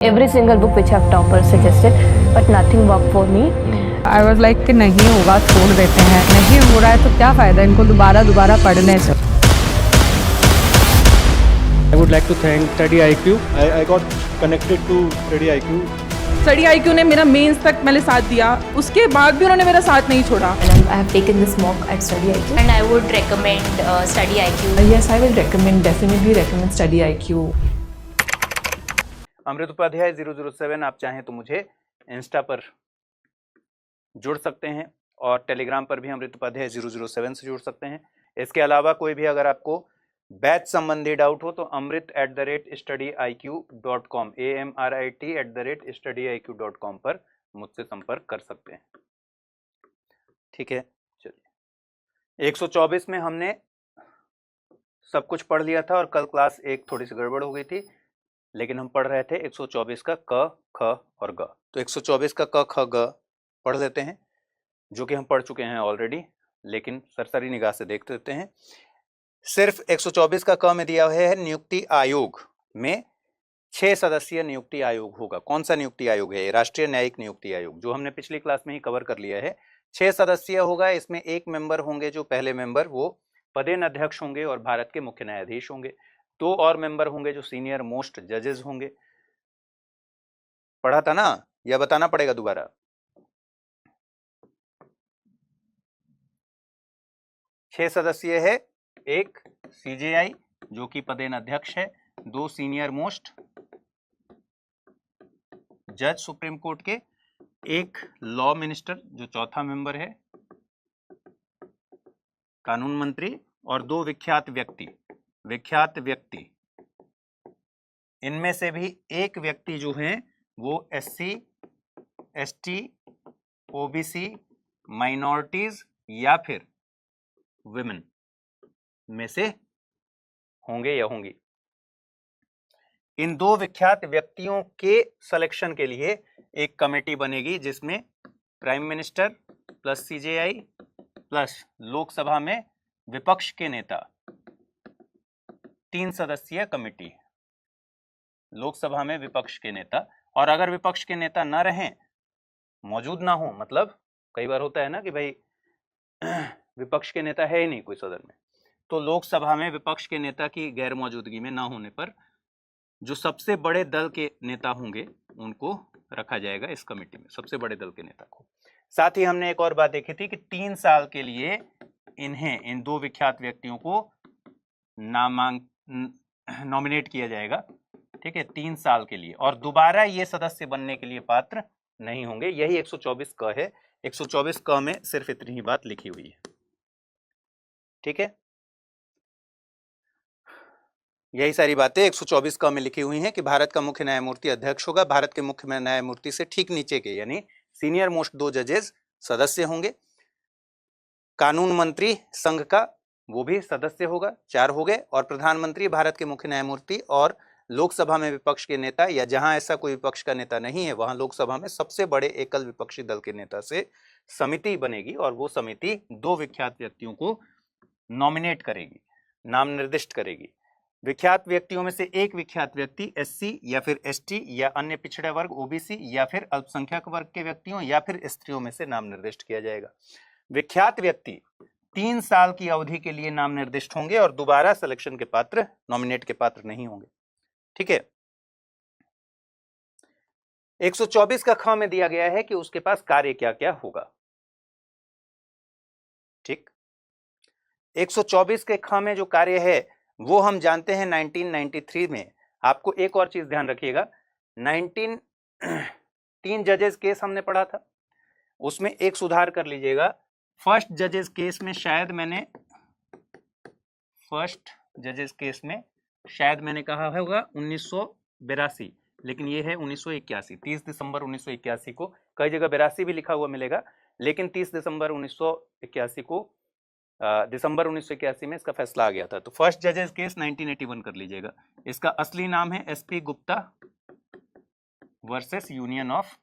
Every single book which have toppers suggested, but nothing worked for me. I was like कि नहीं होगा छोड़ देते हैं, नहीं हो रहा है तो क्या फ़ायदा इनको दोबारा पढ़ने से। I would like to thank Study IQ. I got connected to Study IQ. Study IQ ने मेरा मेंस तक मैंने साथ दिया, उसके बाद भी उन्होंने मेरा साथ नहीं छोड़ा। And I have taken this mock at Study IQ. And I would recommend Study IQ. Yes, I will definitely recommend Study IQ. अमृत उपाध्याय 007 आप चाहें तो मुझे इंस्टा पर जुड़ सकते हैं और टेलीग्राम पर भी अमृत उपाध्याय 007 से जुड़ सकते हैं। इसके अलावा कोई भी अगर आपको बैच संबंधी डाउट हो तो amrit@studyiq.com amrit@studyiq.com पर मुझसे संपर्क कर सकते हैं। ठीक है, चलिए 124 में हमने सब कुछ पढ़ लिया था और कल क्लास एक थोड़ी सी गड़बड़ हो गई थी, लेकिन हम पढ़ रहे थे 124 का क, ख और ग। तो 124 का क, ख, ग पढ़ लेते हैं, जो कि हम पढ़ चुके हैं ऑलरेडी, लेकिन सरसरी निगाह से देख लेते हैं। सिर्फ 124 का क में दिया हुआ है नियुक्ति आयोग में 6 सदस्यीय नियुक्ति आयोग होगा। कौन सा नियुक्ति आयोग है? राष्ट्रीय न्यायिक नियुक्ति आयोग, जो हमने पिछली क्लास में ही कवर कर लिया है। 6 सदस्यीय होगा, इसमें एक मेंबर होंगे, जो पहले मेंबर वो पदेन अध्यक्ष होंगे और भारत के मुख्य न्यायाधीश होंगे। 2 और मेंबर होंगे जो सीनियर मोस्ट जजेस होंगे। पढ़ा था ना, या बताना पड़ेगा दोबारा? छह सदस्यीय है, एक CJI जो कि पदेन अध्यक्ष है, 2 सीनियर मोस्ट जज सुप्रीम कोर्ट के, एक लॉ मिनिस्टर जो चौथा मेंबर है, कानून मंत्री, और 2 विख्यात व्यक्ति। इनमें से भी एक व्यक्ति जो हैं वो SC, ST, OBC, माइनॉरिटीज या फिर विमेन में से होंगे या होंगी। इन 2 विख्यात व्यक्तियों के सिलेक्शन के लिए एक कमेटी बनेगी, जिसमें prime minister plus CJI plus Lok Sabha में विपक्ष के नेता, 3 सदस्यीय कमेटी। लोकसभा में विपक्ष के नेता, और अगर विपक्ष के नेता न रहें, मौजूद ना हो, मतलब कई बार होता है ना कि भाई विपक्ष के नेता है ही नहीं कोई सदन में, तो लोकसभा में विपक्ष के नेता की गैर मौजूदगी में ना होने पर जो सबसे बड़े दल के नेता होंगे उनको रखा जाएगा इस कमेटी में, सबसे बड़े दल के नेता को। साथ ही हमने एक और बात देखी थी कि 3 साल के लिए इन 2 विख्यात व्यक्तियों को नॉमिनेट किया जाएगा। ठीक है, 3 साल के लिए, और दोबारा ये सदस्य बनने के लिए पात्र नहीं होंगे। यही 124 क है। 124 क में सिर्फ इतनी ही बात लिखी हुई है। ठीक है, यही सारी बातें 124 क में लिखी हुई हैं कि भारत का मुख्य न्यायमूर्ति अध्यक्ष होगा। भारत के मुख्य न्यायमूर्ति से ठीक नीचे के यानी सीनियर मोस्ट 2 जजेस सदस्य होंगे। कानून मंत्री संघ का वो भी सदस्य होगा, 4 हो गए। और प्रधानमंत्री भारत के मुख्य न्यायमूर्ति, और लोकसभा में विपक्ष के नेता, या जहां ऐसा कोई विपक्ष का नेता नहीं है वहां लोकसभा में सबसे बड़े एकल विपक्षी दल के नेता से समिति बनेगी, और वो समिति 2 विख्यात व्यक्तियों को नॉमिनेट करेगी, नाम निर्दिष्ट करेगी। विख्यात व्यक्तियों में से एक विख्यात व्यक्ति SC या फिर ST या अन्य पिछड़े वर्ग OBC या फिर अल्पसंख्यक वर्ग के व्यक्तियों या फिर स्त्रियों में से नाम निर्दिष्ट किया जाएगा। विख्यात व्यक्ति 3 साल की अवधि के लिए नाम निर्दिष्ट होंगे और दोबारा सिलेक्शन के पात्र, नॉमिनेट के पात्र नहीं होंगे। ठीक है, 124 का ख में दिया गया है कि उसके पास कार्य क्या क्या होगा। ठीक, 124 के ख में जो कार्य है वो हम जानते हैं 1993 में। आपको एक और चीज ध्यान रखिएगा, 3 जजेस केस हमने पढ़ा था, उसमें एक सुधार कर लीजिएगा। फर्स्ट जजेस केस में शायद मैंने कहा होगा 1982, लेकिन ये है 1981, 30 दिसंबर 1981 को। कई जगह 82 भी लिखा हुआ मिलेगा, लेकिन 30 दिसंबर 1981 को, दिसंबर 1981 में इसका फैसला आ गया था। तो फर्स्ट जजेस केस 1981 कर लीजिएगा। इसका असली नाम है SP Gupta versus union of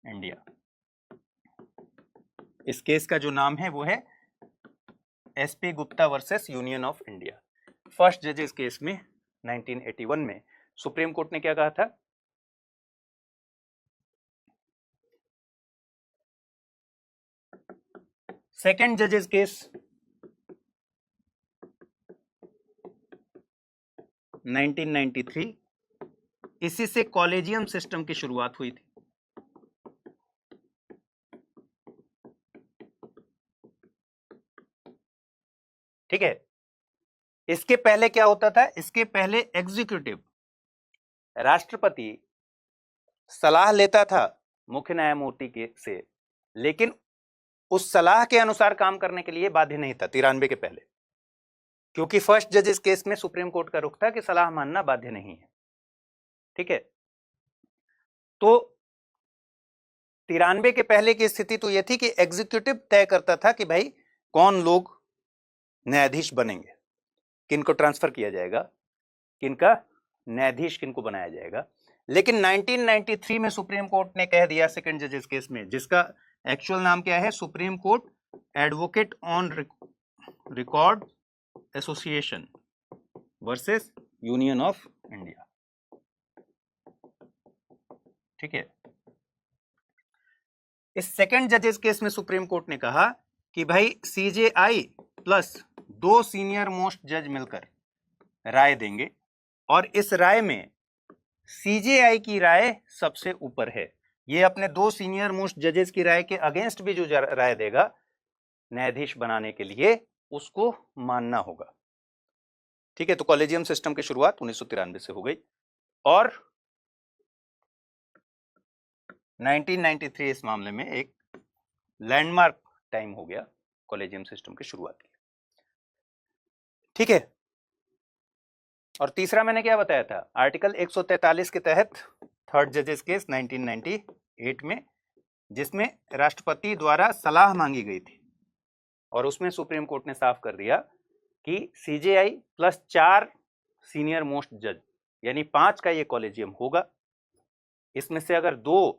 India. इस केस का जो नाम है वो है SP Gupta versus union of India. First जजेस केस में 1981 में सुप्रीम कोर्ट ने क्या कहा था सेकेंड जजेस केस 1993, इसी से कॉलेजियम सिस्टम की शुरुआत हुई थी। ठीक है, इसके पहले क्या होता था? इसके पहले एग्जीक्यूटिव राष्ट्रपति सलाह लेता था मुख्य न्यायमूर्ति के से, लेकिन उस सलाह के अनुसार काम करने के लिए बाध्य नहीं था 93 के पहले, क्योंकि फर्स्ट जजेस केस में सुप्रीम कोर्ट का रुख था कि सलाह मानना बाध्य नहीं है। ठीक है, तो 93 के पहले की स्थिति तो यह थी कि एग्जीक्यूटिव तय करता था कि भाई कौन लोग न्यायाधीश बनेंगे, किनको ट्रांसफर किया जाएगा, किनका न्यायाधीश किनको बनाया जाएगा। लेकिन 1993 में सुप्रीम कोर्ट ने कह दिया सेकंड जजेस केस में, जिसका एक्चुअल नाम क्या है? Supreme court advocate on record association versus union of India. ठीक है, इस सेकंड जजेस केस में सुप्रीम कोर्ट ने कहा कि भाई सीजेआई प्लस 2 सीनियर मोस्ट जज मिलकर राय देंगे, और इस राय में सीजेआई की राय सबसे ऊपर है। ये अपने 2 सीनियर मोस्ट जजेस की राय के अगेंस्ट भी जो राय देगा न्यायाधीश बनाने के लिए, उसको मानना होगा। ठीक है, तो कॉलेजियम सिस्टम की शुरुआत 1993 से हो गई, और 1993 इस मामले में एक लैंडमार्क टाइम हो गया कॉलेजियम सिस्टम की शुरुआत की। ठीक है, और तीसरा मैंने क्या बताया था? आर्टिकल 143 के तहत थर्ड जजेस केस 1998 में, जिसमें राष्ट्रपति द्वारा सलाह मांगी गई थी, और उसमें सुप्रीम कोर्ट ने साफ कर दिया कि सीजेआई प्लस 4 सीनियर मोस्ट जज यानी 5 का ये कॉलेजियम होगा। इसमें से अगर 2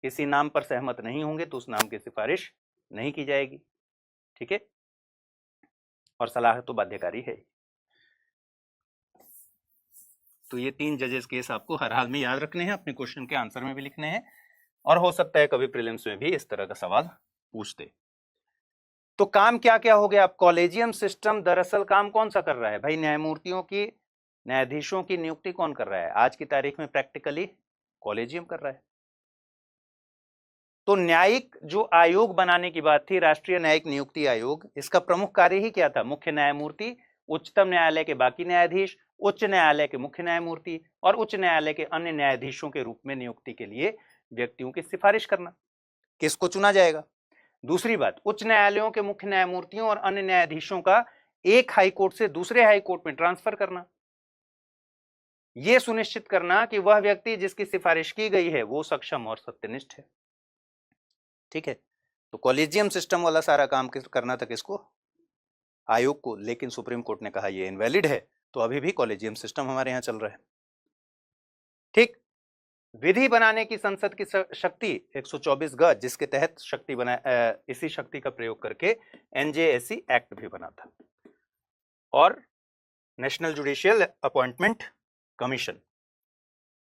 किसी नाम पर सहमत नहीं होंगे तो उस नाम की सिफारिश नहीं की जाएगी। ठीक है, और सलाह तो बाध्यकारी है। तो ये 3 जजेस केस आपको हर हाल में याद रखने हैं, अपने क्वेश्चन के आंसर में भी लिखने हैं, और हो सकता है कभी प्रीलिम्स में भी इस तरह का सवाल पूछते। तो काम क्या क्या हो गया? अब कॉलेजियम सिस्टम दरअसल काम कौन सा कर रहा है भाई? न्यायाधीशों की नियुक्ति कौन कर रहा है? आज की तारीख में प्रैक्टिकली कॉलेजियम कर रहा है। तो न्यायिक जो आयोग बनाने की बात थी, राष्ट्रीय न्यायिक नियुक्ति आयोग, इसका प्रमुख कार्य ही क्या था? मुख्य न्यायमूर्ति, उच्चतम न्यायालय के बाकी न्यायाधीश, उच्च न्यायालय के मुख्य न्यायमूर्ति और उच्च न्यायालय के अन्य न्यायाधीशों के रूप में नियुक्ति के लिए व्यक्तियों की सिफारिश करना, किसको चुना जाएगा। दूसरी बात, उच्च न्यायालयों के मुख्य न्यायमूर्तियों और अन्य न्यायाधीशों का एक हाई कोर्ट से दूसरे हाई कोर्ट में ट्रांसफर करना, यह सुनिश्चित करना कि वह व्यक्ति जिसकी सिफारिश की गई है वो सक्षम और सत्यनिष्ठ है। ठीक है, तो कॉलेजियम सिस्टम वाला सारा काम करना था किसको? आयोग को। लेकिन सुप्रीम कोर्ट ने कहा ये इनवैलिड है, तो अभी भी कॉलेजियम सिस्टम हमारे यहां चल रहा है। ठीक, विधि बनाने की संसद की शक्ति 124 ग, जिसके तहत शक्ति बना, इसी शक्ति का प्रयोग करके एनजेएससी एक्ट भी बना था, और नेशनल जुडिशियल अपॉइंटमेंट कमीशन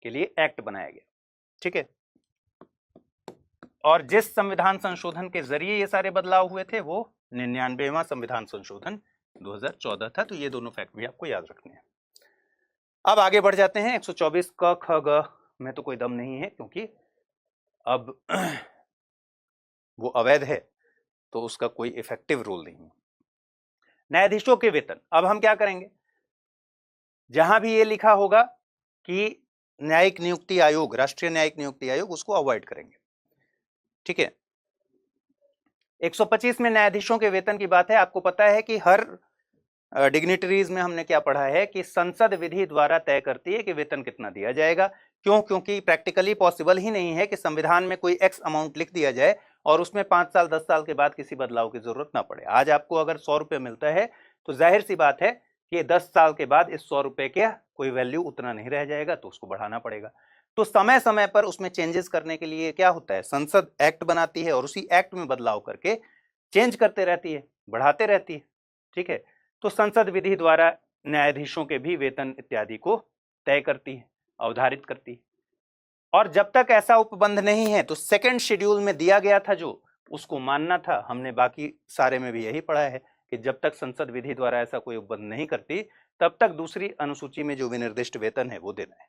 के लिए एक्ट बनाया गया। ठीक है, और जिस संविधान संशोधन के जरिए ये सारे बदलाव हुए थे वो 99वां संविधान संशोधन 2014 था। तो ये दोनों फैक्ट भी आपको याद रखने हैं। अब आगे बढ़ जाते हैं। 124 क ख ग में तो कोई दम नहीं है, क्योंकि अब वो अवैध है, तो उसका कोई इफेक्टिव रोल नहीं है। न्यायाधीशों के वेतन, अब हम क्या करेंगे? जहां भी ये लिखा होगा कि न्यायिक नियुक्ति आयोग, राष्ट्रीय न्यायिक नियुक्ति आयोग, उसको अवॉइड करेंगे। ठीक है, 125 में न्यायाधीशों के वेतन की बात है। आपको पता है कि हर डिग्निटरीज में हमने क्या पढ़ा है कि संसद विधि द्वारा तय करती है कि वेतन कितना दिया जाएगा। क्यों? क्योंकि प्रैक्टिकली पॉसिबल ही नहीं है कि संविधान में कोई एक्स अमाउंट लिख दिया जाए और उसमें 5 साल 10 साल के बाद किसी बदलाव की जरूरत ना पड़े। आज आपको अगर 100 रुपये मिलता है तो जाहिर सी बात है कि 10 साल के बाद इस 100 रुपये के कोई वैल्यू उतना नहीं रह जाएगा, तो उसको बढ़ाना पड़ेगा। तो समय समय पर उसमें चेंजेस करने के लिए क्या होता है? संसद एक्ट बनाती है और उसी एक्ट में बदलाव करके चेंज करते रहती है, बढ़ाते रहती है। ठीक है, तो संसद विधि द्वारा न्यायाधीशों के भी वेतन इत्यादि को तय करती है, अवधारित करती है। और जब तक ऐसा उपबंध नहीं है तो सेकंड शेड्यूल में दिया गया था जो उसको मानना था। हमने बाकी सारे में भी यही पढ़ा है कि जब तक संसद विधि द्वारा ऐसा कोई उपबंध नहीं करती तब तक दूसरी अनुसूची में जो विनिर्दिष्ट वेतन है वो देना है।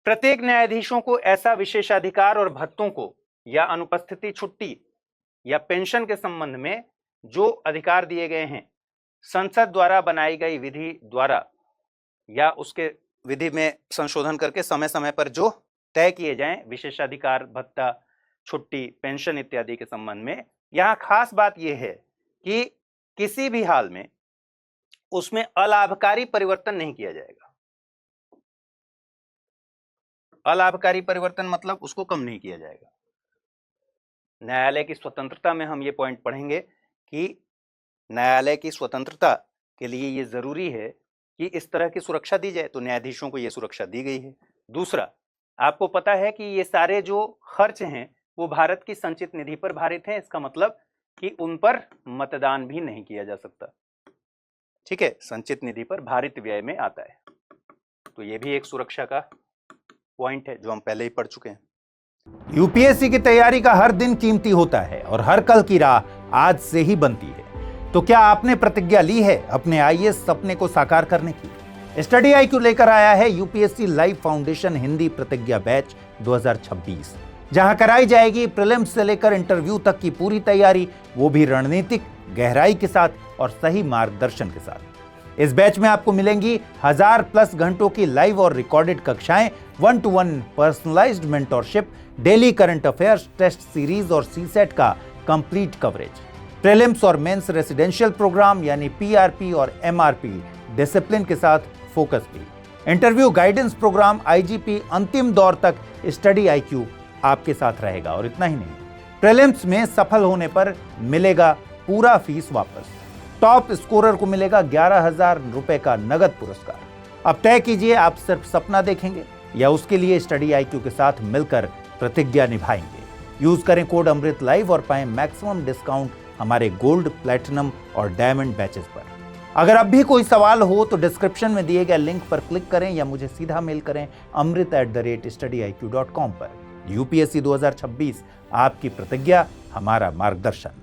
प्रत्येक न्यायाधीशों को ऐसा विशेषाधिकार और भत्तों को या अनुपस्थिति छुट्टी या पेंशन के संबंध में जो अधिकार दिए गए हैं संसद द्वारा बनाई गई विधि द्वारा या उसके विधि में संशोधन करके समय समय पर जो तय किए जाएं विशेषाधिकार, भत्ता, छुट्टी, पेंशन इत्यादि के संबंध में, यहां खास बात यह है कि किसी भी हाल में उसमें अलाभकारी परिवर्तन नहीं किया जाएगा। अलाभकारी परिवर्तन मतलब उसको कम नहीं किया जाएगा। न्यायालय की स्वतंत्रता में हम ये पॉइंट पढ़ेंगे कि न्यायालय की स्वतंत्रता के लिए ये जरूरी है कि इस तरह की सुरक्षा दी जाए, तो न्यायाधीशों को ये सुरक्षा दी गई है। दूसरा, आपको पता है कि ये सारे जो खर्च हैं वो भारत की संचित निधि पर भारित हैं। इसका मतलब कि उन पर मतदान भी नहीं किया जा सकता। ठीक है, संचित निधि पर भारित व्यय में आता है, तो ये भी एक सुरक्षा का पॉइंट है जो हम पहले ही पढ़ चुके हैं। यूपीएससी की तैयारी का हर दिन कीमती होता है और हर कल की राह आज से ही बनती है। तो क्या आपने प्रतिज्ञा ली है अपने आईएएस सपने को साकार करने की? स्टडी IQ लेकर आया है यूपीएससी लाइव फाउंडेशन हिंदी प्रतिज्ञा बैच 2026, जहां कराई जाएगी प्रीलिम्स से लेकर इंटरव्यू तक की पूरी तैयारी, वो भी रणनीतिक गहराई के साथ और सही मार्गदर्शन के साथ। इस बैच में आपको मिलेंगी 1000+ घंटों की लाइव और रिकॉर्डेड कक्षाएं, 1-to-1 personalised mentorship, daily current affairs, test series और सीसेट का कंप्लीट कवरेज, प्रीलिम्स और मेंस रेसिडेंशियल प्रोग्राम यानी PRP और MRP डिसिप्लिन के साथ फोकस भी, इंटरव्यू गाइडेंस प्रोग्राम, IGP, अंतिम दौर तक स्टडी IQ आपके साथ रहेगा। और इतना ही नहीं, प्रीलिम्स में सफल होने पर मिलेगा पूरा फीस वापस। टॉप स्कोरर को मिलेगा 11,000 रुपए का नगद पुरस्कार। अब तय कीजिए, आप सिर्फ सपना देखेंगे या उसके लिए स्टडी IQ के साथ मिलकर प्रतिज्ञा निभाएंगे। यूज करें कोड अमृत लाइव और पाएं मैक्सिमम डिस्काउंट हमारे गोल्ड, प्लैटिनम और डायमंड बैचेस पर। अगर अब भी कोई सवाल हो तो डिस्क्रिप्शन में दिए गए लिंक पर क्लिक करें या मुझे सीधा मेल करें amrit@studiiq.com पर। यूपीएससी 2026, आपकी प्रतिज्ञा, हमारा मार्गदर्शन।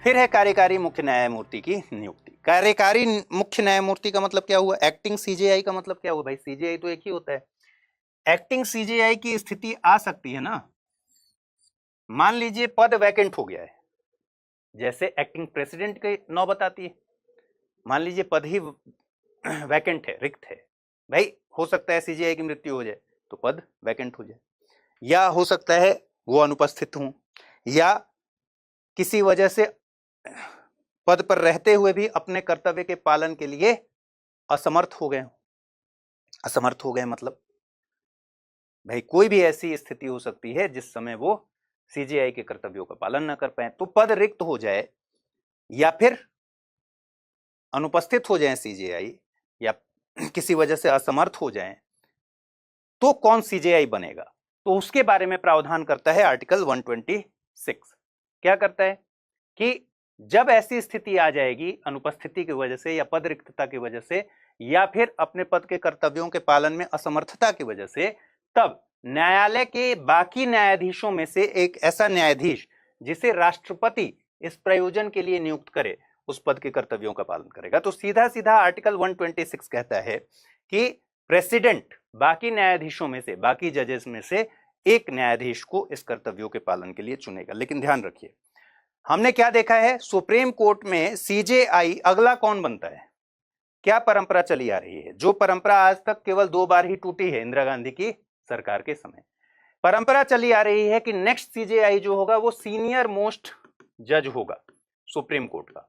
फिर है कार्यकारी मुख्य न्यायमूर्ति की नियुक्ति। कार्यकारी मुख्य न्यायमूर्ति का मतलब क्या हुआ? एक्टिंग CJI का मतलब क्या हुआ? भाई CJI तो एक ही होता है। एक्टिंग CJI की स्थिति आ सकती है ना, मान लीजिए पद वैकेंट हो गया है, जैसे एक्टिंग प्रेसिडेंट की नौबत आती है। मान लीजिए पद ही वैकेंट है, रिक्त है, भाई हो सकता है CJI की मृत्यु हो जाए तो पद वैकेंट हो जाए, या हो सकता है वो अनुपस्थित हों, या किसी वजह से पद पर रहते हुए भी अपने कर्तव्य के पालन के लिए असमर्थ हो गए। असमर्थ हो गए मतलब भाई कोई भी ऐसी स्थिति हो सकती है जिस समय वो CJI के कर्तव्यों का पालन न कर पाए, तो पद रिक्त हो जाए या फिर अनुपस्थित हो जाए CJI, या किसी वजह से असमर्थ हो जाए, तो कौन CJI बनेगा? तो उसके बारे में प्रावधान करता है आर्टिकल 126। क्या करता है कि जब ऐसी स्थिति आ जाएगी अनुपस्थिति की वजह से या पद रिक्तता की वजह से या फिर अपने पद के कर्तव्यों के पालन में असमर्थता की वजह से, तब न्यायालय के बाकी न्यायाधीशों में से एक ऐसा न्यायाधीश जिसे राष्ट्रपति इस प्रयोजन के लिए नियुक्त करे, उस पद के कर्तव्यों का पालन करेगा। तो सीधा सीधा आर्टिकल 126 कहता है कि प्रेसिडेंट बाकी न्यायाधीशों में से, बाकी जजेस में से एक न्यायाधीश को इस कर्तव्यों के पालन के लिए चुनेगा। लेकिन ध्यान रखिए, हमने क्या देखा है, सुप्रीम कोर्ट में CJI अगला कौन बनता है? क्या परंपरा चली आ रही है, जो परंपरा आज तक केवल 2 बार ही टूटी है, इंदिरा गांधी की सरकार के समय। परंपरा चली आ रही है कि नेक्स्ट CJI जो होगा वो सीनियर मोस्ट जज होगा सुप्रीम कोर्ट का।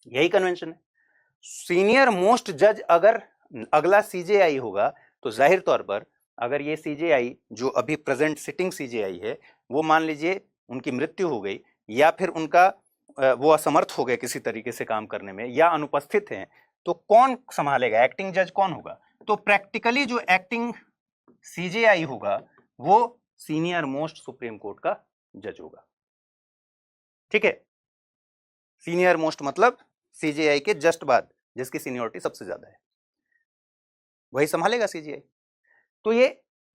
यही कन्वेंशन है। सीनियर मोस्ट जज अगर अगला CJI होगा तो जाहिर तौर पर अगर ये CJI जो अभी प्रेजेंट सिटिंग CJI है वो मान लीजिए उनकी मृत्यु हो गई या फिर उनका वो असमर्थ हो गए किसी तरीके से काम करने में या अनुपस्थित हैं, तो कौन संभालेगा? एक्टिंग जज कौन होगा? तो प्रैक्टिकली जो एक्टिंग CJI होगा वो सीनियर मोस्ट सुप्रीम कोर्ट का जज होगा। ठीक है, सीनियर मोस्ट मतलब CJI के जस्ट बाद जिसकी सीनियरिटी सबसे ज्यादा है, वही संभालेगा CJI। तो ये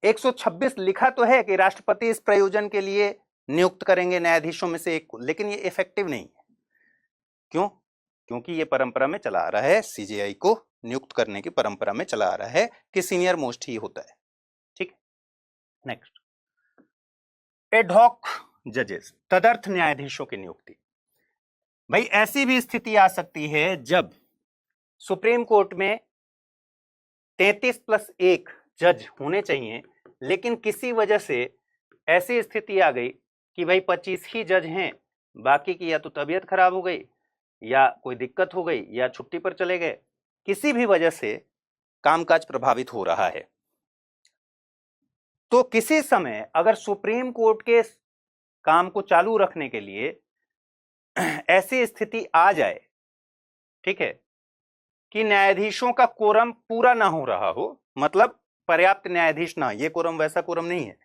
126 लिखा तो है कि राष्ट्रपति इस प्रयोजन के लिए नियुक्त करेंगे न्यायाधीशों में से एक को, लेकिन ये इफेक्टिव नहीं है। क्यों? क्योंकि ये परंपरा में चला आ रहा है, सीजेआई को नियुक्त करने की परंपरा में चला आ रहा है कि सीनियर मोस्ट ही होता है। ठीक, नेक्स्ट, एडहॉक जजेस, तदर्थ न्यायाधीशों की नियुक्ति। भाई ऐसी भी स्थिति आ सकती है जब सुप्रीम कोर्ट में 33+1 जज होने चाहिए, लेकिन किसी वजह से ऐसी स्थिति आ गई कि भाई 25 ही जज हैं, बाकी की या तो तबीयत खराब हो गई या कोई दिक्कत हो गई या छुट्टी पर चले गए, किसी भी वजह से कामकाज प्रभावित हो रहा है। तो किसी समय अगर सुप्रीम कोर्ट के काम को चालू रखने के लिए ऐसी स्थिति आ जाए, ठीक है, कि न्यायाधीशों का कोरम पूरा ना हो रहा हो, मतलब पर्याप्त न्यायाधीश ना, ये कोरम वैसा कोरम नहीं है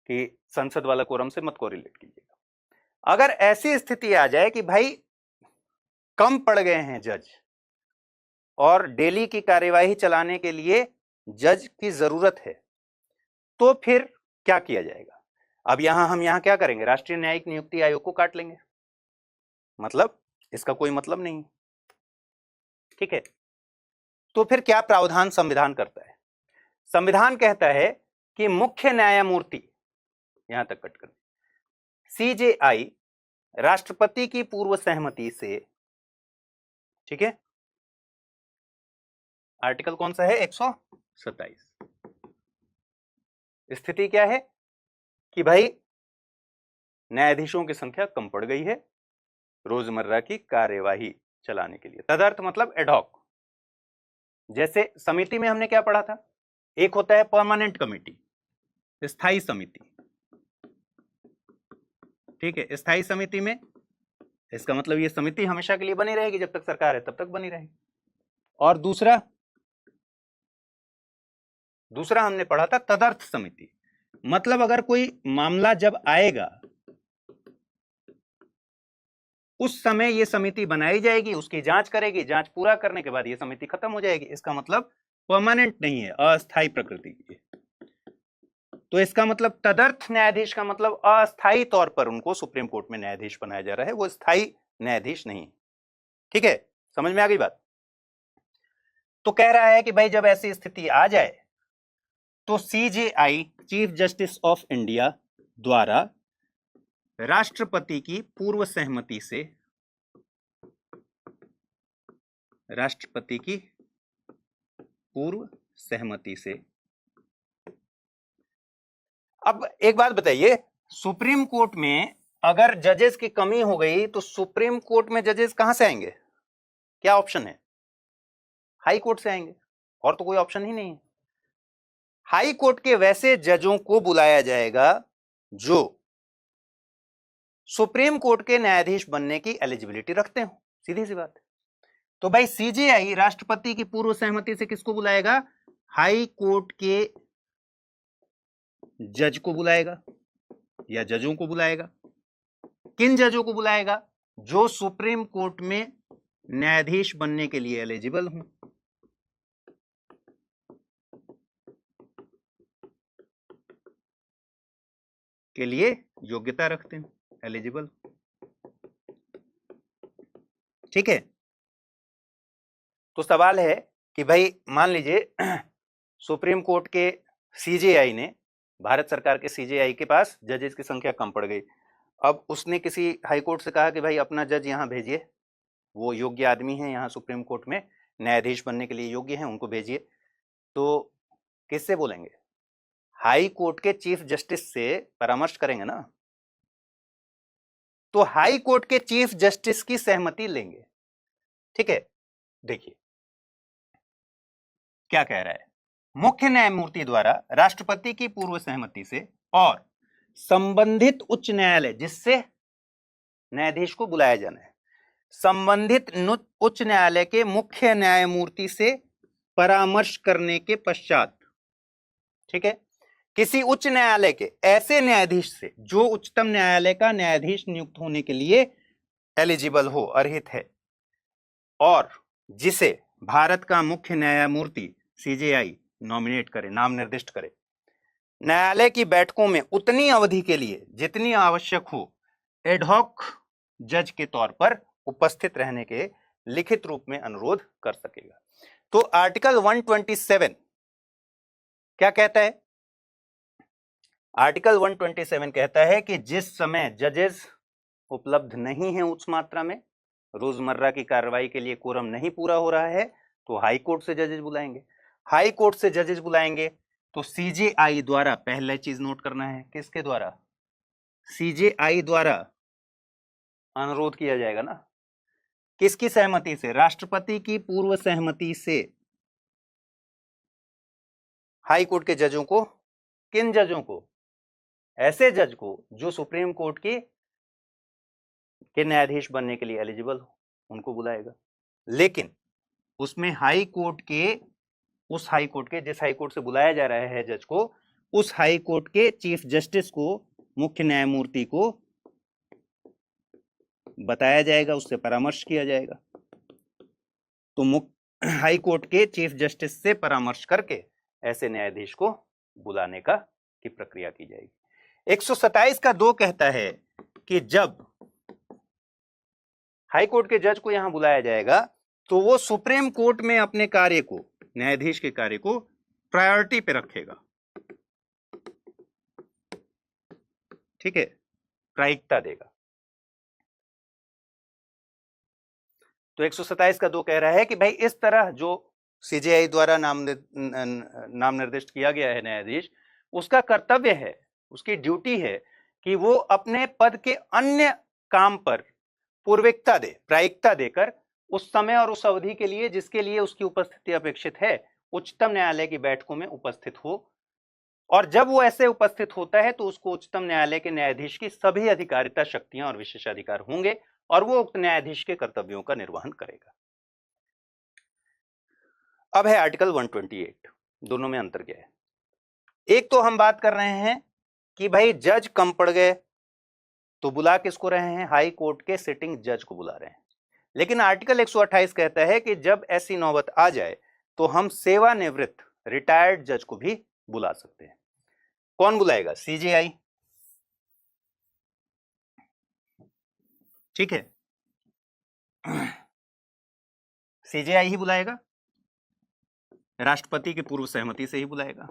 कि संसद वाला कोरम से मत कोरिलेट कीजिएगा। अगर ऐसी स्थिति आ जाए कि भाई कम पड़ गए हैं जज और डेली की कार्यवाही चलाने के लिए जज की जरूरत है, तो फिर क्या किया जाएगा? अब हम यहां क्या करेंगे? राष्ट्रीय न्यायिक नियुक्ति आयोग को काट लेंगे, मतलब इसका कोई मतलब नहीं, ठीक है। तो फिर क्या प्रावधान संविधान करता है? संविधान कहता है कि मुख्य न्यायमूर्ति, यहां तक कट कर, सीजेआई राष्ट्रपति की पूर्व सहमति से, ठीक है, आर्टिकल कौन सा है? 127। स्थिति क्या है कि भाई न्यायाधीशों की संख्या कम पड़ गई है रोजमर्रा की कार्यवाही चलाने के लिए। तदर्थ मतलब एडहॉक। जैसे समिति में हमने क्या पढ़ा था? एक होता है परमानेंट कमेटी, स्थायी समिति, ठीक है। स्थायी समिति में इसका मतलब ये समिति हमेशा के लिए बनी रहेगी, जब तक सरकार है तब तक बनी रहेगी। और दूसरा हमने पढ़ा था तदर्थ समिति, मतलब अगर कोई मामला जब आएगा उस समय यह समिति बनाई जाएगी, उसकी जांच करेगी, जांच पूरा करने के बाद यह समिति खत्म हो जाएगी। इसका मतलब परमानेंट नहीं है, अस्थायी प्रकृति की है। तो इसका मतलब तदर्थ न्यायाधीश का मतलब अस्थायी तौर पर उनको सुप्रीम कोर्ट में न्यायाधीश बनाया जा रहा है, वो स्थायी न्यायाधीश नहीं, ठीक है। समझ में आ गई बात? तो कह रहा है कि भाई जब ऐसी स्थिति आ जाए तो CJI, chief justice of India, द्वारा राष्ट्रपति की पूर्व सहमति से, राष्ट्रपति की पूर्व सहमति से। अब एक बात बताइए, सुप्रीम कोर्ट में अगर जजेस की कमी हो गई तो सुप्रीम कोर्ट में जजेस कहां से आएंगे? क्या ऑप्शन है? हाई कोर्ट से आएंगे, और तो कोई ऑप्शन ही नहीं है। हाई कोर्ट के वैसे जजों को बुलाया जाएगा जो सुप्रीम कोर्ट के न्यायाधीश बनने की एलिजिबिलिटी रखते हो, सीधी सी बात है। तो भाई सीजेआई राष्ट्रपति की पूर्व सहमति से किसको बुलाएगा? हाई कोर्ट के जज को बुलाएगा या जजों को बुलाएगा। किन जजों को बुलाएगा? जो सुप्रीम कोर्ट में न्यायाधीश बनने के लिए एलिजिबल हों, के लिए योग्यता रखते हैं, एलिजिबल, ठीक है। तो सवाल है कि भाई मान लीजिए सुप्रीम कोर्ट के सीजेआई ने, भारत सरकार के सीजेआई के पास जजेस की संख्या कम पड़ गई। अब उसने किसी हाई कोर्ट से कहा कि भाई अपना जज यहां भेजिए, वो योग्य आदमी है, यहां सुप्रीम कोर्ट में न्यायाधीश बनने के लिए योग्य हैं, उनको भेजिए। तो किससे बोलेंगे? हाई कोर्ट के चीफ जस्टिस से परामर्श करेंगे ना। तो हाई कोर्ट के चीफ जस्टिस की सहमति लेंगे, ठीक है। देखिए क्या कह रहा है, मुख्य न्यायमूर्ति द्वारा राष्ट्रपति की पूर्व सहमति से और संबंधित उच्च न्यायालय, जिससे न्यायाधीश को बुलाया जाना है, संबंधित उच्च न्यायालय के मुख्य न्यायमूर्ति से परामर्श करने के पश्चात, ठीक है, किसी उच्च न्यायालय के ऐसे न्यायाधीश से जो उच्चतम न्यायालय का न्यायाधीश नियुक्त होने के लिए एलिजिबल हो, अर्हित है, और जिसे भारत का मुख्य न्यायमूर्ति सीजेआई नॉमिनेट करे, नाम निर्दिष्ट करे, न्यायालय की बैठकों में उतनी अवधि के लिए जितनी आवश्यक हो एडहॉक जज के तौर पर उपस्थित रहने के लिखित रूप में अनुरोध कर सकेगा। तो आर्टिकल 127 क्या कहता है? आर्टिकल 127 कहता है कि जिस समय जजेस उपलब्ध नहीं है उस मात्रा में, रोजमर्रा की कार्रवाई के लिए कोरम नहीं पूरा हो रहा है, तो हाई कोर्ट से जजेस बुलाएंगे। हाई कोर्ट से जजेस बुलाएंगे तो सीजेआई द्वारा, पहला चीज नोट करना है, किसके द्वारा? सीजेआई द्वारा अनुरोध किया जाएगा ना। किसकी सहमति से? राष्ट्रपति की पूर्व सहमति से हाई कोर्ट के जजों को, किन जजों को? ऐसे जज को जो सुप्रीम कोर्ट के न्यायाधीश बनने के लिए एलिजिबल हो, उनको बुलाएगा। लेकिन उसमें हाई कोर्ट के, उस हाई कोर्ट के, जिस हाई कोर्ट से बुलाया जा रहा है जज को, उस हाई कोर्ट के चीफ जस्टिस को, मुख्य न्यायमूर्ति को बताया जाएगा, उससे परामर्श किया जाएगा। तो हाई कोर्ट के चीफ जस्टिस से परामर्श करके ऐसे न्यायाधीश को बुलाने की प्रक्रिया की जाएगी। 127 का 2 कहता है कि जब हाई कोर्ट के जज को यहां बुलाया जाएगा तो वो सुप्रीम कोर्ट में अपने कार्य को, न्यायाधीश के कार्य को प्रायोरिटी पे रखेगा। ठीक है, प्रायिकता देगा। तो 127 का 2 कह रहा है कि भाई इस तरह जो सीजेआई द्वारा नाम निर्दिष्ट किया गया है न्यायाधीश, उसका कर्तव्य है, उसकी ड्यूटी है कि वो अपने पद के अन्य काम पर पूर्विकता दे, प्रायिकता देकर उस समय और उस अवधि के लिए जिसके लिए उसकी उपस्थिति अपेक्षित है, उच्चतम न्यायालय की बैठकों में उपस्थित हो। और जब वो ऐसे उपस्थित होता है तो उसको उच्चतम न्यायालय के न्यायाधीश की सभी अधिकारिता, शक्तियां और विशेषाधिकार होंगे और वो उक्त न्यायाधीश के कर्तव्यों का निर्वहन करेगा। अब है आर्टिकल 128। दोनों में अंतर क्या है? एक तो हम बात कर रहे हैं कि भाई जज कम पड़ गए तो बुला किसको रहे हैं? हाई कोर्ट के सिटिंग जज को बुला रहे हैं। लेकिन आर्टिकल 128 कहता है कि जब ऐसी नौबत आ जाए तो हम सेवानिवृत्त, रिटायर्ड जज को भी बुला सकते हैं। कौन बुलाएगा? सीजेआई। ठीक है, सीजेआई ही बुलाएगा, राष्ट्रपति की पूर्व सहमति से ही बुलाएगा।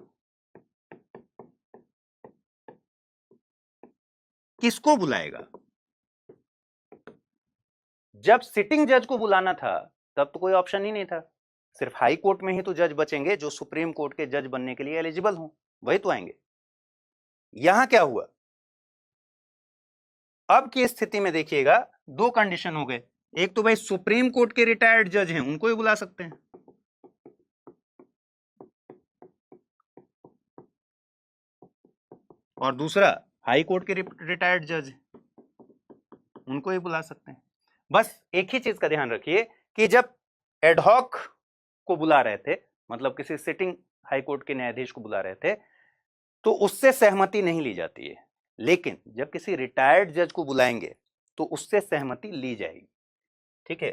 किसको बुलाएगा? जब सिटिंग जज को बुलाना था तब तो कोई ऑप्शन ही नहीं था, सिर्फ हाई कोर्ट में ही तो जज बचेंगे जो सुप्रीम कोर्ट के जज बनने के लिए एलिजिबल हों, वही तो आएंगे। यहां क्या हुआ? अब की स्थिति में देखिएगा 2 कंडीशन हो गए। एक तो भाई सुप्रीम कोर्ट के रिटायर्ड जज हैं, उनको ही बुला सकते हैं, और दूसरा हाई कोर्ट के रिटायर्ड जज, उनको ही बुला सकते हैं। बस एक ही चीज का ध्यान रखिए कि जब एडहॉक को बुला रहे थे, मतलब किसी सिटिंग हाई कोर्ट के न्यायाधीश को बुला रहे थे, तो उससे सहमति नहीं ली जाती है। लेकिन जब किसी रिटायर्ड जज को बुलाएंगे तो उससे सहमति ली जाएगी। ठीक है,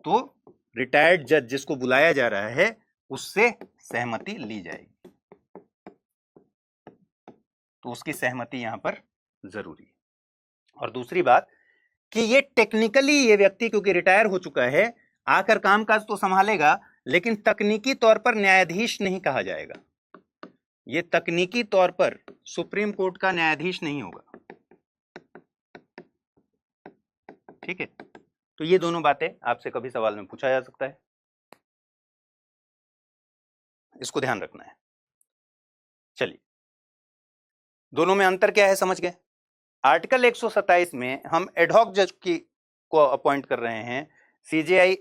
तो रिटायर्ड जज जिसको बुलाया जा रहा है उससे सहमति ली जाएगी, तो उसकी सहमति यहां पर जरूरी है। और दूसरी बात कि ये टेक्निकली ये व्यक्ति क्योंकि रिटायर हो चुका है, आकर कामकाज तो संभालेगा, लेकिन तकनीकी तौर पर न्यायाधीश नहीं कहा जाएगा। ये तकनीकी तौर पर सुप्रीम कोर्ट का न्यायाधीश नहीं होगा। ठीक है, तो ये दोनों बातें आपसे कभी सवाल में पूछा जा सकता है, इसको ध्यान रखना है। चलिए, दोनों में अंतर क्या है समझ गए। आर्टिकल 127 में हम एडहॉक जज को अपॉइंट कर रहे हैं, सीजेआई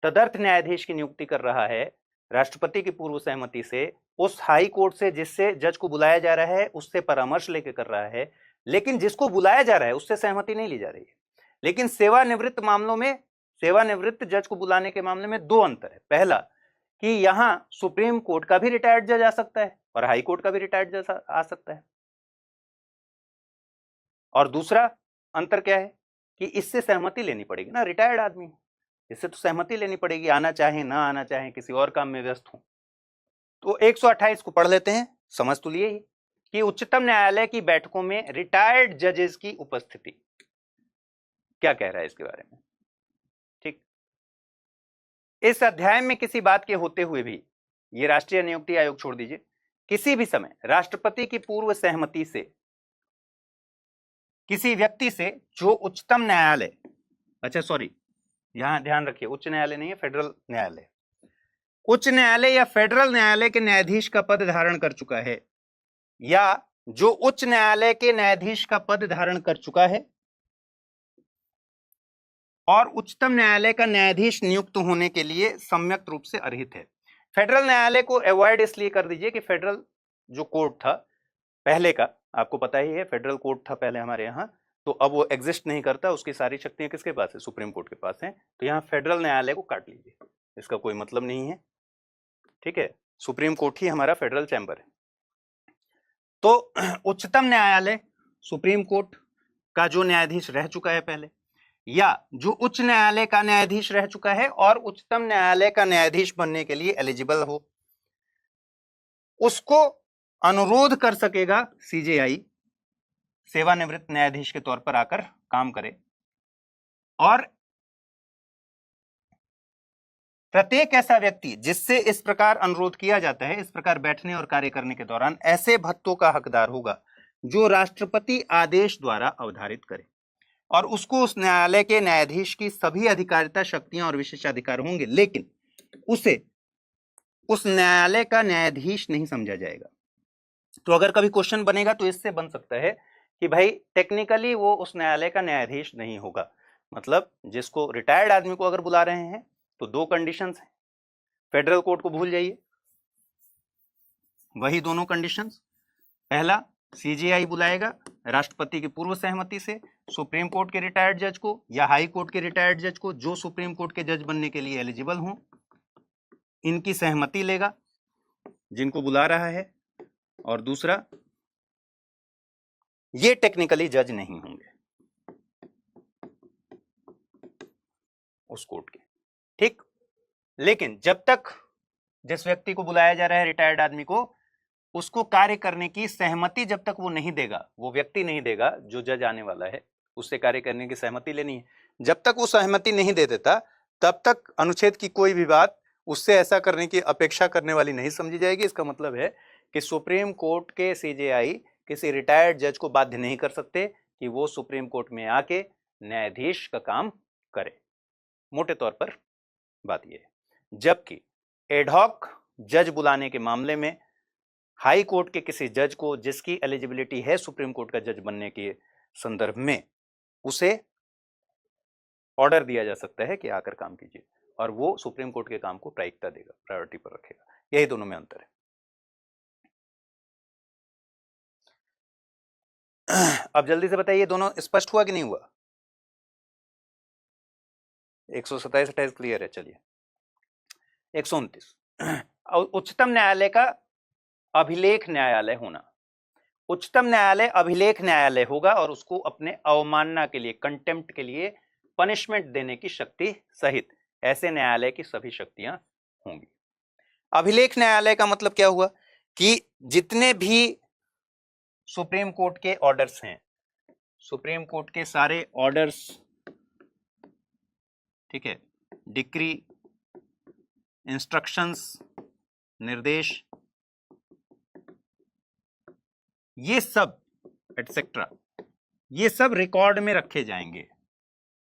तदर्थ न्यायाधीश की नियुक्ति कर रहा है राष्ट्रपति की पूर्व सहमति से, उस हाई कोर्ट से जिससे जज को बुलाया जा रहा है उससे परामर्श लेकर कर रहा है, लेकिन जिसको बुलाया जा रहा है उससे सहमति नहीं ली जा रही है। लेकिन सेवानिवृत्त मामलों में, सेवानिवृत्त जज को बुलाने के मामले में 2 अंतर है। पहला कि यहां सुप्रीम कोर्ट का भी रिटायर्ड जज आ सकता है और हाई कोर्ट का भी रिटायर्ड जज आ सकता है। और दूसरा अंतर क्या है कि इससे सहमति लेनी पड़ेगी ना, रिटायर्ड आदमी, इससे तो सहमति लेनी पड़ेगी, आना चाहे ना आना चाहे, किसी और काम में व्यस्त हो। तो 128 को पढ़ लेते हैं समझ तो लिए ही कि उच्चतम न्यायालय की बैठकों में रिटायर्ड जजेस की उपस्थिति, क्या कह रहा है इसके बारे में। ठीक, इस अध्याय में किसी बात के होते हुए भी, ये राष्ट्रीय नियुक्ति आयोग छोड़ दीजिए, किसी भी समय राष्ट्रपति की पूर्व सहमति से किसी व्यक्ति से जो उच्चतम न्यायालय, अच्छा सॉरी यहां ध्यान रखिए, उच्च न्यायालय नहीं है, फेडरल न्यायालय, उच्च न्यायालय या फेडरल न्यायालय के न्यायाधीश का पद धारण कर चुका है, या जो उच्च न्यायालय के न्यायाधीश का पद धारण कर चुका है और उच्चतम न्यायालय का न्यायाधीश नियुक्त होने के लिए सम्यक रूप से अर्हित है। फेडरल न्यायालय को अवॉइड इसलिए कर दीजिए कि फेडरल जो कोर्ट था पहले का, आपको पता ही है, फेडरल कोर्ट था पहले हमारे यहाँ, तो अब वो एग्जिस्ट नहीं करता, उसकी सारी शक्तियां किसके पास है, सुप्रीम कोर्ट के पास हैं। तो यहाँ फेडरल न्यायालय को काट लीजिए, इसका कोई मतलब नहीं है। ठीक है, सुप्रीम कोर्ट ही हमारा फेडरल चैम्बर है। तो उच्चतम न्यायालय, सुप्रीम कोर्ट का जो न्यायाधीश रह चुका है पहले, या जो उच्च न्यायालय का न्यायाधीश रह चुका है और उच्चतम न्यायालय का न्यायाधीश बनने के लिए एलिजिबल हो, उसको अनुरोध कर सकेगा सीजेआई सेवानिवृत्त न्यायाधीश के तौर पर आकर काम करे। और प्रत्येक ऐसा व्यक्ति जिससे इस प्रकार अनुरोध किया जाता है, इस प्रकार बैठने और कार्य करने के दौरान ऐसे भत्तों का हकदार होगा जो राष्ट्रपति आदेश द्वारा अवधारित करे, और उसको उस न्यायालय के न्यायाधीश की सभी अधिकारिता, शक्तियां और विशेषाधिकार होंगे, लेकिन उसे उस न्यायालय का न्यायाधीश नहीं समझा जाएगा। तो अगर कभी क्वेश्चन बनेगा तो इससे बन सकता है कि भाई टेक्निकली वो उस न्यायालय का न्यायाधीश नहीं होगा, मतलब जिसको रिटायर्ड आदमी को अगर बुला रहे हैं तो दो कंडीशंस हैं, फेडरल कोर्ट को भूल जाइए, वही दोनों कंडीशंस, पहला सीजेआई बुलाएगा राष्ट्रपति की पूर्व सहमति से सुप्रीम कोर्ट के रिटायर्ड जज को या हाई कोर्ट के रिटायर्ड जज को जो सुप्रीम कोर्ट के जज बनने के लिए एलिजिबल हों, इनकी सहमति लेगा जिनको बुला रहा है, और दूसरा ये टेक्निकली जज नहीं होंगे उस कोर्ट के। ठीक, लेकिन जब तक जिस व्यक्ति को बुलाया जा रहा है, रिटायर्ड आदमी को, उसको कार्य करने की सहमति जब तक वो नहीं देगा, वो व्यक्ति नहीं देगा जो जज आने वाला है, उससे कार्य करने की सहमति लेनी है। जब तक वो सहमति नहीं दे देता तब तक अनुच्छेद की कोई भी बात उससे ऐसा करने की अपेक्षा करने वाली नहीं समझी जाएगी। इसका मतलब है कि सुप्रीम कोर्ट के सीजेआई किसी रिटायर्ड जज को बाध्य नहीं कर सकते कि वो सुप्रीम कोर्ट में आके न्यायाधीश का काम करे। मोटे तौर पर बात यह है। जबकि एडहॉक जज बुलाने के मामले में हाई कोर्ट के किसी जज को जिसकी एलिजिबिलिटी है सुप्रीम कोर्ट का जज बनने के संदर्भ में, उसे ऑर्डर दिया जा सकता है कि आकर काम कीजिए, और वो सुप्रीम कोर्ट के काम को प्रायिकता देगा, प्रायोरिटी पर रखेगा। यही दोनों में अंतर है। अब जल्दी से बताइए, दोनों स्पष्ट हुआ कि नहीं हुआ? 127-28 क्लियर है। चलिए 129, उच्चतम न्यायालय का अभिलेख न्यायालय होना। उच्चतम न्यायालय अभिलेख न्यायालय होगा और उसको अपने अवमानना के लिए, कंटेम्प्ट के लिए पनिशमेंट देने की शक्ति सहित ऐसे न्यायालय की सभी शक्तियां होंगी। अभिलेख न्यायालय का मतलब क्या हुआ कि जितने भी सुप्रीम कोर्ट के ऑर्डर्स हैं, सुप्रीम कोर्ट के सारे ऑर्डर्स, ठीक है, डिक्री, इंस्ट्रक्शंस, निर्देश, ये सब एटसेट्रा, ये सब रिकॉर्ड में रखे जाएंगे,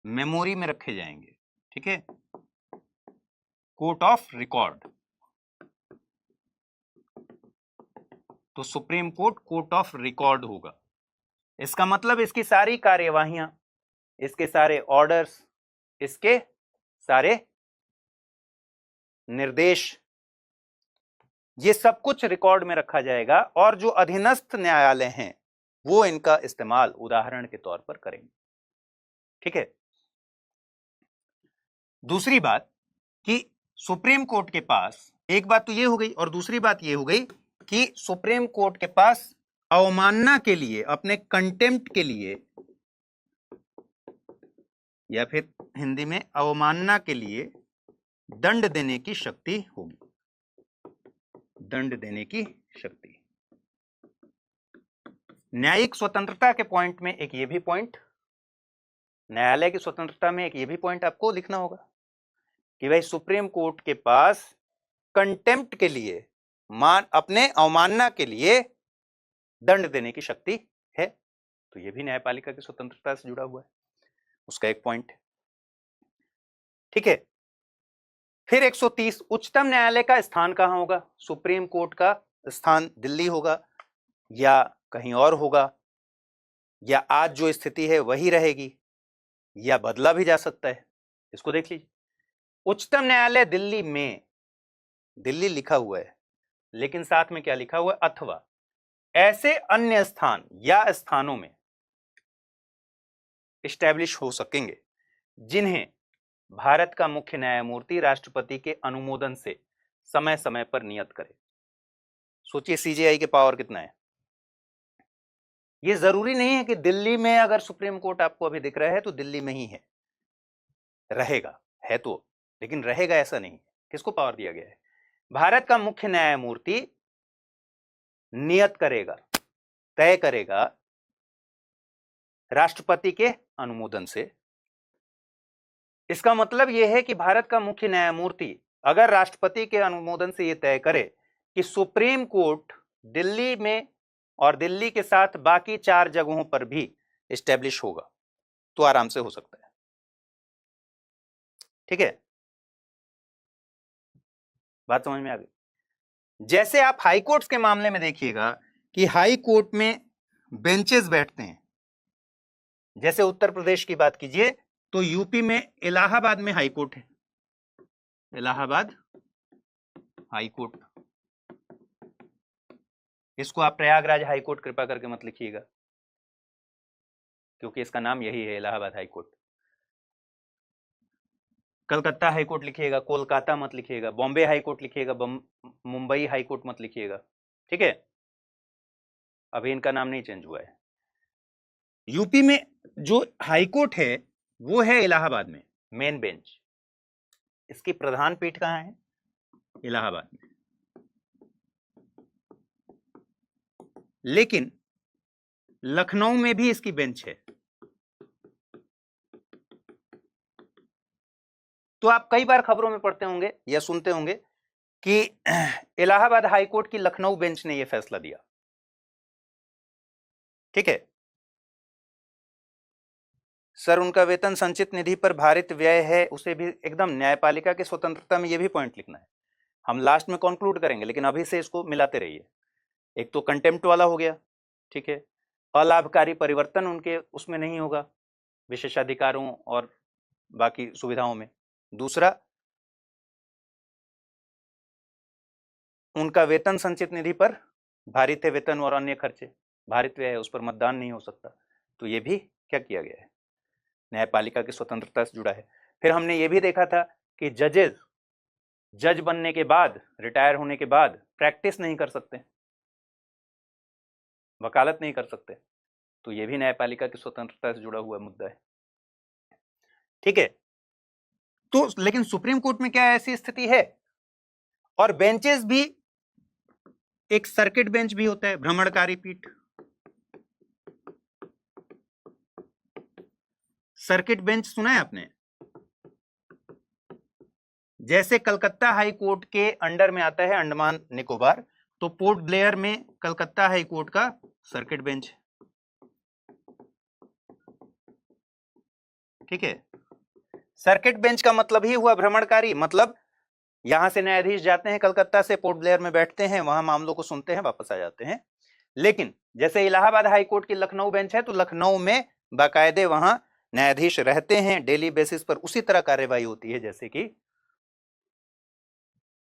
मेमोरी में रखे जाएंगे। ठीक है, कोर्ट ऑफ रिकॉर्ड। तो supreme court court of record होगा। इसका मतलब इसकी सारी कार्यवाहियां, इसके सारे ऑर्डर्स, इसके सारे निर्देश, ये सब कुछ रिकॉर्ड में रखा जाएगा, और जो अधीनस्थ न्यायालय हैं वो इनका इस्तेमाल उदाहरण के तौर पर करेंगे। ठीक है। दूसरी बात कि सुप्रीम कोर्ट के पास, एक बात तो ये हो गई, और दूसरी बात ये हो गई कि सुप्रीम कोर्ट के पास अवमानना के लिए, अपने कंटेम्प्ट के लिए, या फिर हिंदी में अवमानना के लिए दंड देने की शक्ति होगी, दंड देने की शक्ति। न्यायिक स्वतंत्रता के पॉइंट में एक ये भी पॉइंट, न्यायालय की स्वतंत्रता में एक ये भी पॉइंट आपको लिखना होगा कि भाई सुप्रीम कोर्ट के पास कंटेम्प्ट के लिए, अपने अवमानना के लिए दंड देने की शक्ति है। तो ये भी न्यायपालिका की स्वतंत्रता से जुड़ा हुआ है, उसका एक पॉइंट है। ठीक है, फिर 130 उच्चतम न्यायालय का स्थान कहां होगा? सुप्रीम कोर्ट का स्थान दिल्ली होगा या कहीं और होगा, या आज जो स्थिति है वही रहेगी या बदला भी जा सकता है? इसको देख लीजिए। उच्चतम न्यायालय दिल्ली में, दिल्ली लिखा हुआ है लेकिन साथ में क्या लिखा हुआ है? अथवा ऐसे अन्य स्थान या स्थानों में इस्टेब्लिश हो सकेंगे जिन्हें भारत का मुख्य न्यायमूर्ति राष्ट्रपति के अनुमोदन से समय समय पर नियत करे। सोचिए सीजेआई के पावर कितना है। यह जरूरी नहीं है कि दिल्ली में अगर सुप्रीम कोर्ट आपको अभी दिख रहा है तो दिल्ली में ही है, रहेगा, है तो, लेकिन रहेगा ऐसा नहीं। किसको पावर दिया गया है? भारत का मुख्य न्यायमूर्ति नियत करेगा, तय करेगा राष्ट्रपति के अनुमोदन से। इसका मतलब यह है कि भारत का मुख्य न्यायमूर्ति अगर राष्ट्रपति के अनुमोदन से यह तय करे कि सुप्रीम कोर्ट दिल्ली में और दिल्ली के साथ बाकी 4 जगहों पर भी एस्टेब्लिश होगा, तो आराम से हो सकता है। ठीक है, बात समझ में आ गई? जैसे आप हाई कोर्ट्स के मामले में देखिएगा कि हाई कोर्ट में बेंचेस बैठते हैं। जैसे उत्तर प्रदेश की बात कीजिए तो यूपी में इलाहाबाद में हाई कोर्ट है, इलाहाबाद हाई कोर्ट। इसको आप प्रयागराज हाई कोर्ट कृपा करके मत लिखिएगा, क्योंकि इसका नाम यही है, Allahabad high court. Calcutta high court लिखिएगा, कोलकाता मत लिखिएगा। बॉम्बे हाई कोर्ट लिखिएगा, मुंबई हाई कोर्ट मत लिखिएगा। ठीक है, अभी इनका नाम नहीं चेंज हुआ है। यूपी में जो हाई कोर्ट है वो है इलाहाबाद में, मेन बेंच। इसकी प्रधान पीठ कहां है? इलाहाबाद में। लेकिन लखनऊ में भी इसकी बेंच है। तो आप कई बार खबरों में पढ़ते होंगे या सुनते होंगे कि इलाहाबाद हाई कोर्ट की लखनऊ बेंच ने यह फैसला दिया। ठीक है सर, उनका वेतन संचित निधि पर भारित व्यय है, उसे भी एकदम न्यायपालिका की स्वतंत्रता में यह भी पॉइंट लिखना है। हम लास्ट में कंक्लूड करेंगे, लेकिन अभी से इसको मिलाते रहिए। एक तो कंटेम्प्ट वाला हो गया, ठीक है, अलाभकारी परिवर्तन उनके उसमें नहीं होगा, विशेषाधिकारों और बाकी सुविधाओं में। दूसरा, उनका वेतन संचित निधि पर भारित है, वेतन और अन्य खर्चे भारित व्यय है, उस पर मतदान नहीं हो सकता। तो ये भी क्या किया गया है? न्यायपालिका की स्वतंत्रता से जुड़ा है। फिर हमने ये भी देखा था कि जज बनने के बाद, रिटायर होने के बाद प्रैक्टिस नहीं कर सकते, वकालत नहीं कर सकते। तो ये भी न्यायपालिका की स्वतंत्रता से जुड़ा हुआ मुद्दा है। ठीक है, तो लेकिन सुप्रीम कोर्ट में क्या ऐसी स्थिति है? और बेंचेस भी, एक सर्किट बेंच भी होता है, भ्रमणकारी पीठ। सर्किट बेंच सुना है आपने? जैसे कलकत्ता हाई कोर्ट के अंडर में आता है अंडमान निकोबार, तो पोर्ट ब्लेयर में कलकत्ता हाई कोर्ट का सर्किट बेंच। ठीक है, सर्किट बेंच का मतलब ही हुआ भ्रमणकारी। मतलब यहां से न्यायाधीश जाते हैं कलकत्ता से, पोर्ट ब्लेयर में बैठते हैं, वहां मामलों को सुनते हैं, वापस आ जाते हैं। लेकिन जैसे इलाहाबाद हाई कोर्ट की लखनऊ बेंच है, तो लखनऊ में बाकायदे वहां न्यायाधीश रहते हैं, डेली बेसिस पर उसी तरह कार्यवाही होती है जैसे कि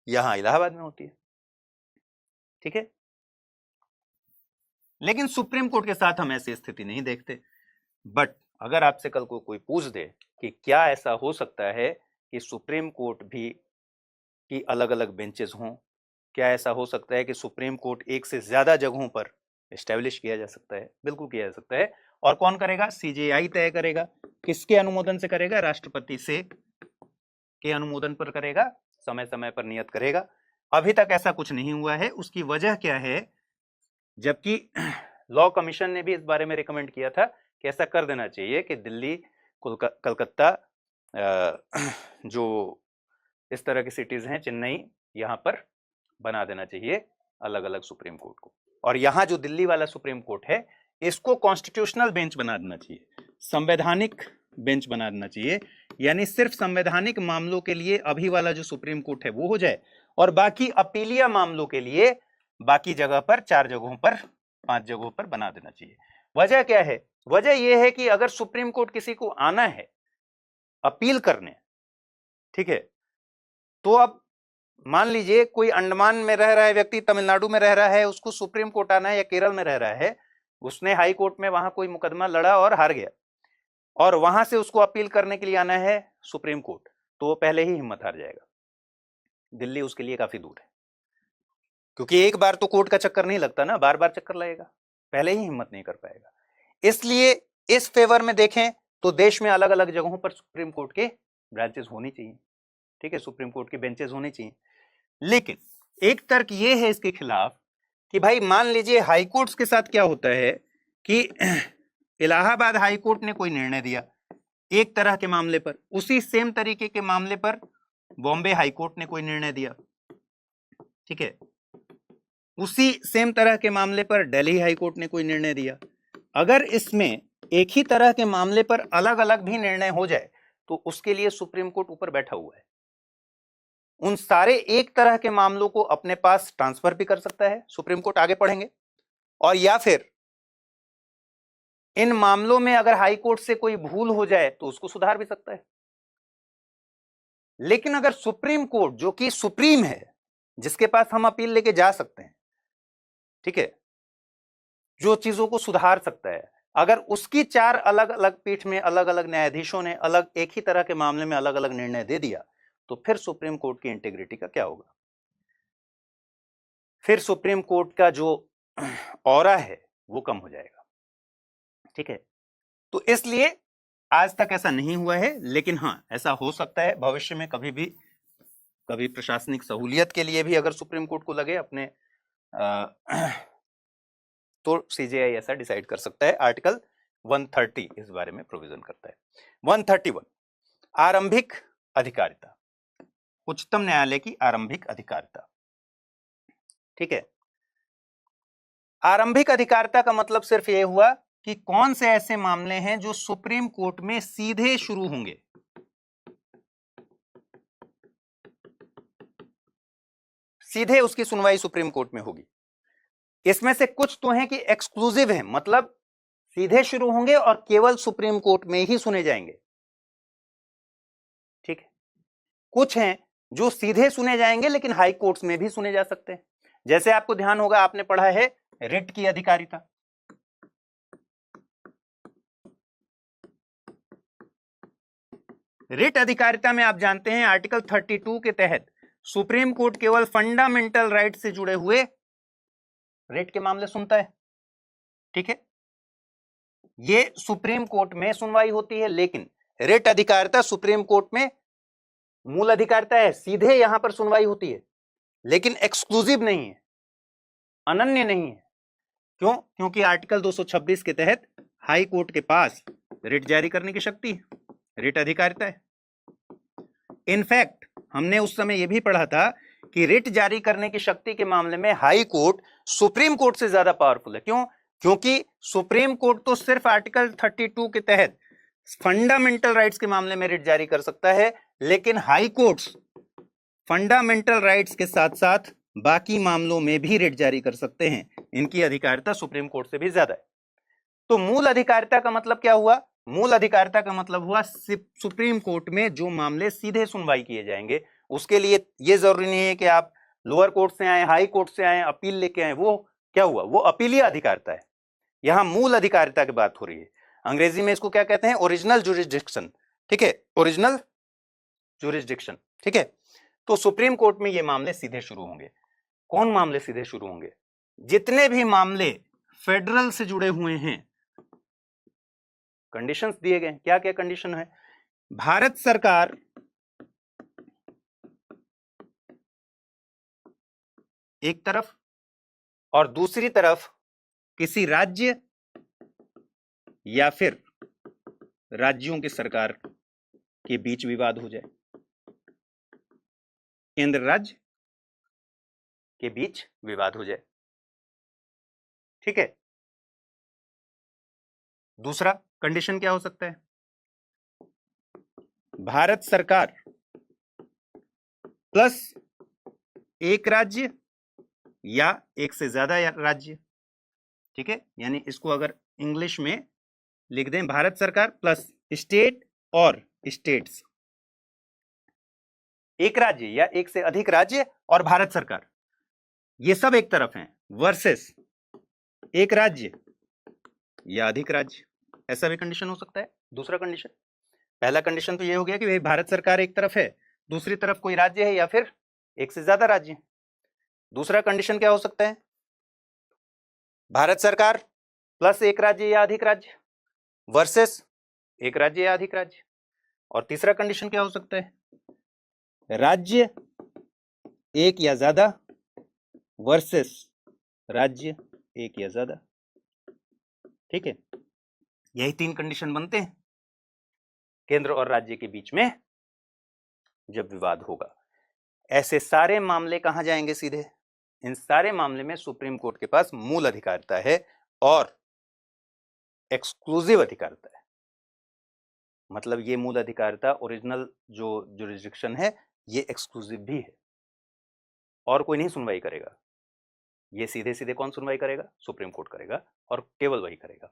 यहां इलाहाबाद में होती है। ठीक है, लेकिन सुप्रीम कोर्ट के साथ हम ऐसी स्थिति नहीं देखते। बट अगर आपसे कल को कोई पूछ दे कि क्या ऐसा हो सकता है कि सुप्रीम कोर्ट भी की अलग अलग बेंचेस हों, क्या ऐसा हो सकता है कि सुप्रीम कोर्ट एक से ज्यादा जगहों पर एस्टेब्लिश किया जा सकता है? बिल्कुल किया जा सकता है। और कौन करेगा? सीजेआई तय करेगा। किसके अनुमोदन से करेगा? राष्ट्रपति से के अनुमोदन पर करेगा, समय समय पर नियत करेगा। अभी तक ऐसा कुछ नहीं हुआ है। उसकी वजह क्या है? जबकि लॉ कमीशन ने भी इस बारे में रिकमेंड किया था कि ऐसा कर देना चाहिए कि दिल्ली, कलकत्ता, जो इस तरह की सिटीज हैं, चेन्नई, यहाँ पर बना देना चाहिए अलग अलग सुप्रीम कोर्ट को। और यहाँ जो दिल्ली वाला सुप्रीम कोर्ट है इसको कॉन्स्टिट्यूशनल बेंच बना देना चाहिए, संवैधानिक बेंच बना देना चाहिए, यानी सिर्फ संवैधानिक मामलों के लिए अभी वाला जो सुप्रीम कोर्ट है वो हो जाए, और बाकी अपीलीय मामलों के लिए बाकी जगह पर 4 जगहों पर 5 जगहों पर बना देना चाहिए। वजह क्या है? वजह यह है कि अगर सुप्रीम कोर्ट किसी को आना है अपील करने, ठीक है, तो अब मान लीजिए कोई अंडमान में रह रहा है व्यक्ति, तमिलनाडु में रह रहा है, उसको सुप्रीम कोर्ट आना है, या केरल में रह रहा है, उसने हाई कोर्ट में वहां कोई मुकदमा लड़ा और हार गया, और वहां से उसको अपील करने के लिए आना है सुप्रीम कोर्ट, तो वो पहले ही हिम्मत हार जाएगा। दिल्ली उसके लिए काफी दूर है, क्योंकि एक बार तो कोर्ट का चक्कर नहीं लगता ना, बार बार चक्कर लगेगा, पहले ही हिम्मत नहीं कर पाएगा। इसलिए इस फेवर में देखें तो देश में अलग अलग जगहों पर सुप्रीम कोर्ट के ब्रांचेस होनी चाहिए, ठीक है, सुप्रीम कोर्ट के बेंचेस होने चाहिए। लेकिन एक तर्क यह है इसके खिलाफ कि भाई मान लीजिए हाई कोर्ट्स के साथ क्या होता है कि इलाहाबाद हाई कोर्ट ने कोई निर्णय दिया एक तरह के मामले पर, उसी सेम तरीके के मामले पर बॉम्बे हाई कोर्ट ने कोई निर्णय दिया, ठीक है, उसी सेम तरह के मामले पर दिल्ली हाई कोर्ट ने कोई निर्णय दिया। अगर इसमें एक ही तरह के मामले पर अलग अलग भी निर्णय हो जाए तो उसके लिए सुप्रीम कोर्ट ऊपर बैठा हुआ है, उन सारे एक तरह के मामलों को अपने पास ट्रांसफर भी कर सकता है, सुप्रीम कोर्ट आगे पढ़ेंगे, और या फिर इन मामलों में अगर हाई कोर्ट से कोई भूल हो जाए तो उसको सुधार भी सकता है। लेकिन अगर सुप्रीम कोर्ट, जो कि सुप्रीम है, जिसके पास हम अपील लेके जा सकते हैं, ठीक है, जो चीजों को सुधार सकता है, अगर उसकी 4 अलग अलग पीठ में अलग अलग न्यायाधीशों ने अलग एक ही तरह के मामले में अलग अलग निर्णय दे दिया, तो फिर सुप्रीम कोर्ट की इंटीग्रिटी का क्या होगा? फिर सुप्रीम कोर्ट का जो ऑरा है वो कम हो जाएगा, ठीक है। तो इसलिए आज तक ऐसा नहीं हुआ है, लेकिन हां ऐसा हो सकता है भविष्य में कभी भी, कभी प्रशासनिक सहूलियत के लिए भी अगर सुप्रीम कोर्ट को लगे अपने तो सीजेआई ऐसा डिसाइड कर सकता है। आर्टिकल 130 इस बारे में प्रोविजन करता है। 131 आरंभिक अधिकारिता, उच्चतम न्यायालय की आरंभिक अधिकारिता, ठीक है। आरंभिक अधिकारिता का मतलब सिर्फ यह हुआ कि कौन से ऐसे मामले हैं जो सुप्रीम कोर्ट में सीधे शुरू होंगे, सीधे उसकी सुनवाई सुप्रीम कोर्ट में होगी। इसमें से कुछ तो हैं कि एक्सक्लूसिव हैं, मतलब सीधे शुरू होंगे और केवल सुप्रीम कोर्ट में ही सुने जाएंगे, ठीक है। कुछ हैं जो सीधे सुने जाएंगे लेकिन हाई कोर्ट्स में भी सुने जा सकते हैं। जैसे आपको ध्यान होगा, आपने पढ़ा है रिट की अधिकारिता, रिट अधिकारिता में आप जानते हैं आर्टिकल 32 के तहत सुप्रीम कोर्ट केवल फंडामेंटल राइट से जुड़े हुए रिट के मामले सुनता है, ठीक है। ये सुप्रीम कोर्ट में सुनवाई होती है, लेकिन रिट अधिकारिता सुप्रीम कोर्ट में मूल अधिकारिता है, सीधे यहां पर सुनवाई होती है, लेकिन एक्सक्लूसिव नहीं है, अनन्य नहीं है। क्यों? क्योंकि आर्टिकल 226 के तहत हाई कोर्ट के पास रिट जारी करने की शक्ति है, रिट अधिकारिता है। इनफैक्ट हमने उस समय यह भी पढ़ा था कि रिट जारी करने की शक्ति के मामले में हाई कोर्ट सुप्रीम कोर्ट से ज्यादा पावरफुल है। क्यों? क्योंकि सुप्रीम कोर्ट तो सिर्फ आर्टिकल 32 के तहत फंडामेंटल राइट्स के मामले में रिट जारी कर सकता है, लेकिन हाई कोर्ट्स फंडामेंटल राइट्स के साथ साथ बाकी मामलों में भी रिट जारी कर सकते हैं। इनकी अधिकारिता सुप्रीम कोर्ट से भी ज्यादा है। तो मूल अधिकारिता का मतलब क्या हुआ? मूल अधिकारिता का मतलब हुआ सुप्रीम कोर्ट में जो मामले सीधे सुनवाई किए जाएंगे, उसके लिए यह जरूरी नहीं है कि आप लोअर कोर्ट से आए, हाई कोर्ट से आए, अपील लेके आए। वो क्या हुआ? वो अपीलीय अधिकारिता है। यहां मूल अधिकारिता की बात हो रही है। अंग्रेजी में इसको क्या कहते हैं? ओरिजिनल जुरिस्डिक्शन, ठीक है, ओरिजिनल जुरिस्डिक्शन, ठीक है। तो सुप्रीम कोर्ट में ये मामले सीधे शुरू होंगे। कौन मामले सीधे शुरू होंगे? जितने भी मामले फेडरल से जुड़े हुए हैं। कंडीशंस दिए गए। क्या क्या कंडीशन है? भारत सरकार एक तरफ और दूसरी तरफ किसी राज्य या फिर राज्यों की सरकार के बीच विवाद हो जाए, केंद्र राज्य के बीच विवाद हो जाए। ठीक है। दूसरा कंडीशन क्या हो सकता है? भारत सरकार प्लस एक राज्य या एक से ज्यादा राज्य। ठीक है, यानी इसको अगर इंग्लिश में लिख दें, भारत सरकार प्लस स्टेट और स्टेट्स, एक राज्य या एक से अधिक राज्य और भारत सरकार, ये सब एक तरफ हैं, वर्सेस एक राज्य या अधिक राज्य। ऐसा भी कंडीशन हो सकता है। दूसरा कंडीशन, पहला कंडीशन तो ये हो गया कि भाई भारत सरकार एक तरफ है, दूसरी तरफ कोई राज्य है या फिर एक से ज्यादा राज्य। दूसरा कंडीशन क्या हो सकता है? भारत सरकार प्लस एक राज्य या अधिक राज्य वर्सेस एक राज्य या अधिक राज्य। और तीसरा कंडीशन क्या हो सकता है? राज्य एक या ज्यादा वर्सेस राज्य एक या ज्यादा। ठीक है, यही तीन कंडीशन बनते हैं केंद्र और राज्य के बीच में जब विवाद होगा। ऐसे सारे मामले कहां जाएंगे? सीधे इन सारे मामले में सुप्रीम कोर्ट के पास मूल अधिकारिता है और एक्सक्लूसिव अधिकारिता है। मतलब ये मूल अधिकारिता, ओरिजिनल जो जुरिस्डिक्शन है, ये एक्सक्लूसिव भी है और कोई नहीं सुनवाई करेगा। ये सीधे सीधे कौन सुनवाई करेगा? सुप्रीम कोर्ट करेगा और केवल वही करेगा।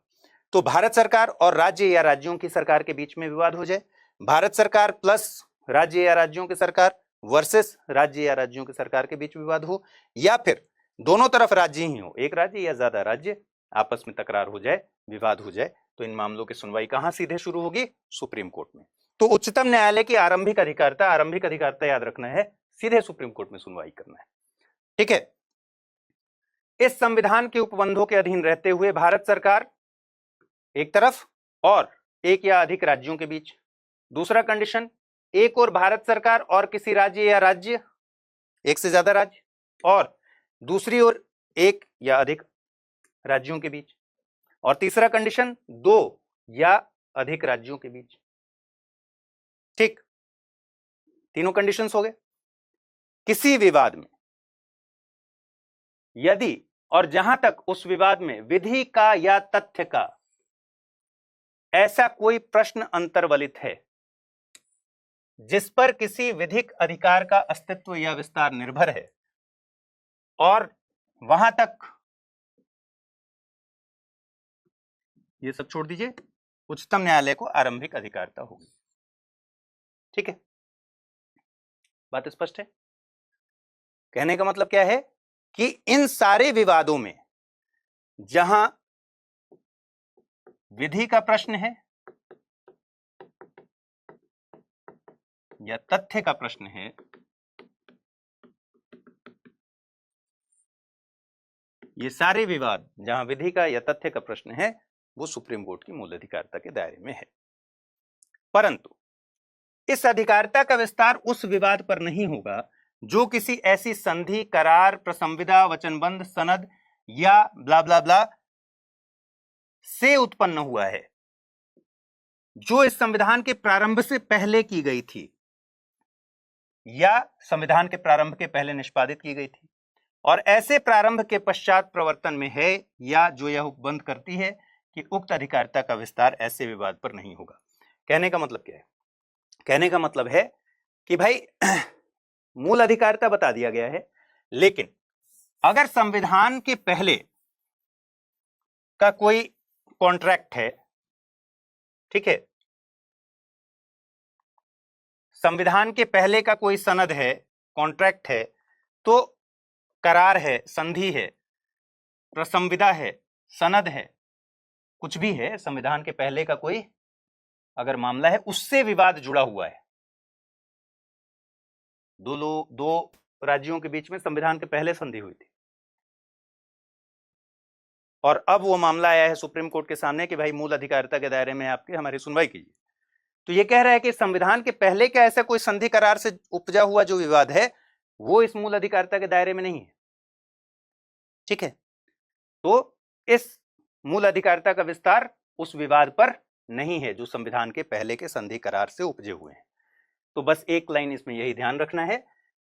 तो भारत सरकार और राज्य या राज्यों की सरकार के बीच में विवाद हो जाए, भारत सरकार प्लस राज्य या राज्यों की सरकार वर्सेस राज्य या राज्यों की सरकार के बीच विवाद हो, या फिर दोनों तरफ राज्य ही हो, एक राज्य या ज्यादा राज्य आपस में तकरार हो जाए, विवाद हो जाए, तो इन मामलों की सुनवाई कहां सीधे शुरू होगी? सुप्रीम कोर्ट में। तो उच्चतम न्यायालय की आरंभिक अधिकारिता याद रखना है, सीधे सुप्रीम कोर्ट में सुनवाई करना है। ठीक है। इस संविधान के उपबंधों के अधीन रहते हुए भारत सरकार एक तरफ और एक या अधिक राज्यों के बीच। दूसरा कंडीशन, एक और भारत सरकार और किसी राज्य या राज्य, एक से ज्यादा राज्य, और दूसरी ओर एक या अधिक राज्यों के बीच। और तीसरा कंडीशन, दो या अधिक राज्यों के बीच। ठीक, तीनों कंडीशंस हो गए। किसी विवाद में यदि और जहां तक उस विवाद में विधि का या तथ्य का ऐसा कोई प्रश्न अंतर्वलित है जिस पर किसी विधिक अधिकार का अस्तित्व या विस्तार निर्भर है, और वहां तक ये सब छोड़ दीजिए, उच्चतम न्यायालय को आरंभिक अधिकारिता होगी। ठीक है, बात स्पष्ट है? कहने का मतलब क्या है कि इन सारे विवादों में जहां विधि का प्रश्न है या तथ्य का प्रश्न है, ये सारे विवाद जहां विधि का या तथ्य का प्रश्न है, वो सुप्रीम कोर्ट की मूल अधिकारिता के दायरे में है। परंतु इस अधिकारिता का विस्तार उस विवाद पर नहीं होगा जो किसी ऐसी संधि, करार, प्रसंविदा, वचनबंध, सनद या ब्ला ब्ला ब्ला से उत्पन्न हुआ है, जो इस संविधान के प्रारंभ से पहले की गई थी या संविधान के प्रारंभ के पहले निष्पादित की गई थी, और ऐसे प्रारंभ के पश्चात प्रवर्तन में है, या जो यह उपबंध करती है कि उक्त अधिकारिता का विस्तार ऐसे विवाद पर नहीं होगा। कहने का मतलब क्या है? कहने का मतलब है कि भाई मूल अधिकारिता बता दिया गया है, लेकिन अगर संविधान के पहले का कोई कॉन्ट्रैक्ट है, ठीक है, संविधान के पहले का कोई सनद है, कॉन्ट्रैक्ट है, तो करार है, संधि है, प्रसंविदा है, सनद है, कुछ भी है, संविधान के पहले का कोई अगर मामला है, उससे विवाद जुड़ा हुआ है, दो राज्यों के बीच में संविधान के पहले संधि हुई थी, और अब वो मामला आया है सुप्रीम कोर्ट के सामने कि भाई मूल अधिकारिता के दायरे में आपकी हमारी सुनवाई कीजिए, तो ये कह रहा है कि संविधान के पहले का ऐसा कोई संधि करार से उपजा हुआ जो विवाद है, वो इस मूल अधिकारिता के दायरे में नहीं है। ठीक है, तो इस मूल अधिकारिता का विस्तार उस विवाद पर नहीं है जो संविधान के पहले के संधि करार से उपजे हुए हैं। तो बस एक लाइन इसमें यही ध्यान रखना है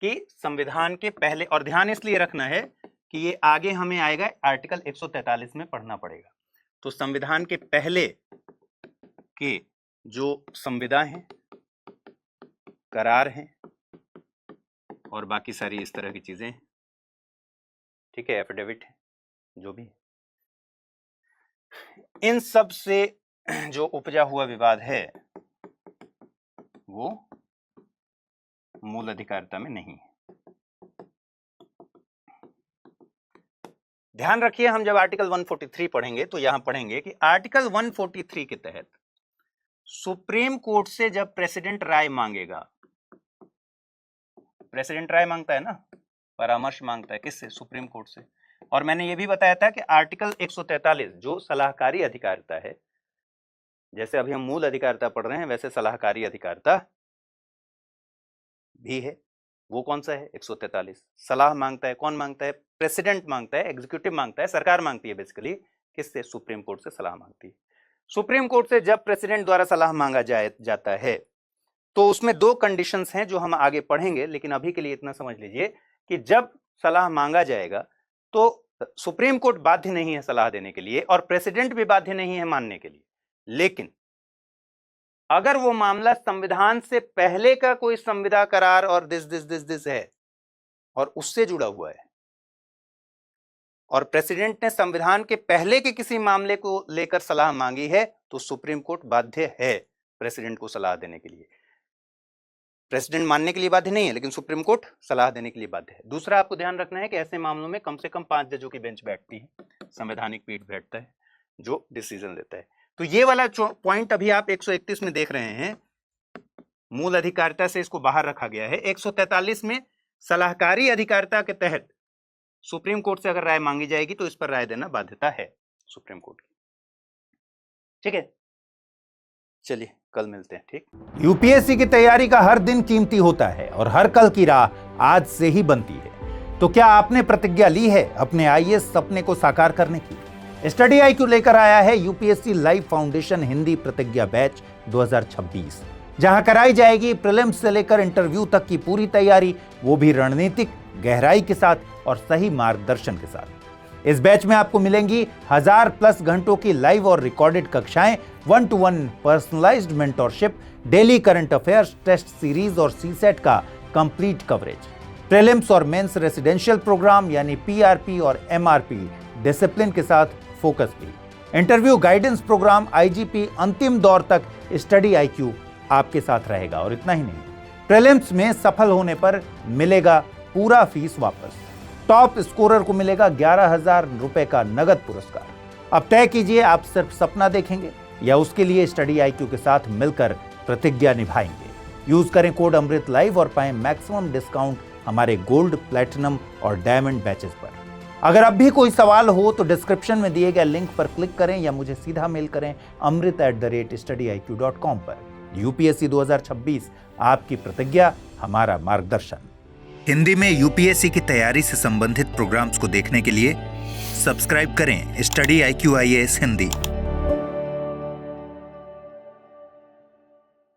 कि संविधान के पहले, और ध्यान इसलिए रखना है कि ये आगे हमें आएगा आर्टिकल 143 में पढ़ना पड़ेगा। तो संविधान के पहले के जो संविदा हैं, करार हैं और बाकी सारी इस तरह की चीजें, ठीक है, एफिडेविट है, जो भी, इन सब से जो उपजा हुआ विवाद है वो मूल अधिकारिता में नहीं है। ध्यान रखिए, हम जब आर्टिकल 143 पढ़ेंगे तो यहां पढ़ेंगे कि आर्टिकल 143 के तहत सुप्रीम कोर्ट से जब प्रेसिडेंट राय मांगेगा, प्रेसिडेंट राय मांगता है ना, परामर्श मांगता है, किससे? सुप्रीम कोर्ट से। और मैंने ये भी बताया था कि आर्टिकल 143 जो सलाहकारी अधिकारिता है, जैसे अभी हम मूल अधिकारिता पढ़ रहे हैं वैसे सलाहकारी अधिकारिता भी है। वो कौन सा है? 143। सलाह मांगता है, कौन मांगता है? प्रेसिडेंट मांगता है, एग्जीक्यूटिव मांगता है, सरकार मांगती है बेसिकली। किससे? सुप्रीम कोर्ट से सलाह मांगती है। सुप्रीम कोर्ट से जब प्रेसिडेंट द्वारा सलाह मांगा जाता है तो उसमें दो कंडीशंस हैं जो हम आगे पढ़ेंगे, लेकिन अभी के लिए इतना समझ लीजिए कि जब सलाह मांगा जाएगा तो सुप्रीम कोर्ट बाध्य नहीं है सलाह देने के लिए और प्रेसिडेंट भी बाध्य नहीं है मानने के लिए। लेकिन अगर वो मामला संविधान से पहले का कोई संविदा करार और दिस है और उससे जुड़ा हुआ है और प्रेसिडेंट ने संविधान के पहले के किसी मामले को लेकर सलाह मांगी है तो सुप्रीम कोर्ट बाध्य है प्रेसिडेंट को सलाह देने के लिए। प्रेसिडेंट मानने के लिए बाध्य नहीं है, लेकिन सुप्रीम कोर्ट सलाह देने के लिए बाध्य है। दूसरा आपको ध्यान रखना है कि ऐसे मामलों में कम से कम 5 जजों की बेंच बैठती है, संवैधानिक पीठ बैठता है जो डिसीजन लेता है। तो ये वाला पॉइंट अभी आप 131 में देख रहे हैं, मूल अधिकारिता से इसको बाहर रखा गया है। 143 में सलाहकारी अधिकारिता के तहत सुप्रीम कोर्ट से अगर राय मांगी जाएगी तो इस पर राय देना बाध्यता है सुप्रीम कोर्ट की। ठीक है, चलिए कल मिलते हैं। ठीक, यूपीएससी की तैयारी का हर दिन कीमती होता है और हर कल की राह आज से ही बनती है। तो क्या आपने प्रतिज्ञा ली है अपने आईएएस सपने को साकार करने की? स्टडी IQ लेकर आया है यूपीएससी लाइव फाउंडेशन हिंदी प्रतिज्ञा बैच 2026, जहां कराई जाएगी प्रीलिम्स से लेकर इंटरव्यू तक की पूरी तैयारी, वो भी रणनीतिक गहराई के साथ और सही मार्गदर्शन के साथ। इस बैच में आपको मिलेंगी 1000+ घंटों की लाइव और रिकॉर्डेड कक्षाएं, 1-to-1 personalised mentorship, daily current affairs, test series और सीसेट का कंप्लीट कवरेज, प्रीलिम्स और मेंस रेसिडेंशियल प्रोग्राम यानी PRP और MRP डिसिप्लिन के साथ फोकस भी, इंटरव्यू गाइडेंस प्रोग्राम, IGP, अंतिम दौर तक स्टडी IQ आपके साथ रहेगा। और इतना ही नहीं, प्रीलिम्स में सफल होने पर मिलेगा पूरा फीस वापस, टॉप स्कोरर को मिलेगा 11,000 रुपए का नगद पुरस्कार। अब तय कीजिए, आप सिर्फ सपना देखेंगे या उसके लिए स्टडी IQ के साथ मिलकर प्रतिज्ञा निभाएंगे। यूज करें कोड अमृत लाइव और पाएं मैक्सिमम डिस्काउंट हमारे गोल्ड, प्लैटिनम और डायमंड बैचेस पर। अगर अब भी कोई सवाल हो तो डिस्क्रिप्शन में दिए गए लिंक पर क्लिक करें या मुझे सीधा मेल करें amrit@studiiq.com पर। यूपीएससी 2026, आपकी प्रतिज्ञा, हमारा मार्गदर्शन। हिंदी में यूपीएससी की तैयारी से संबंधित प्रोग्राम्स को देखने के लिए सब्सक्राइब करें स्टडी IQ IAS हिंदी।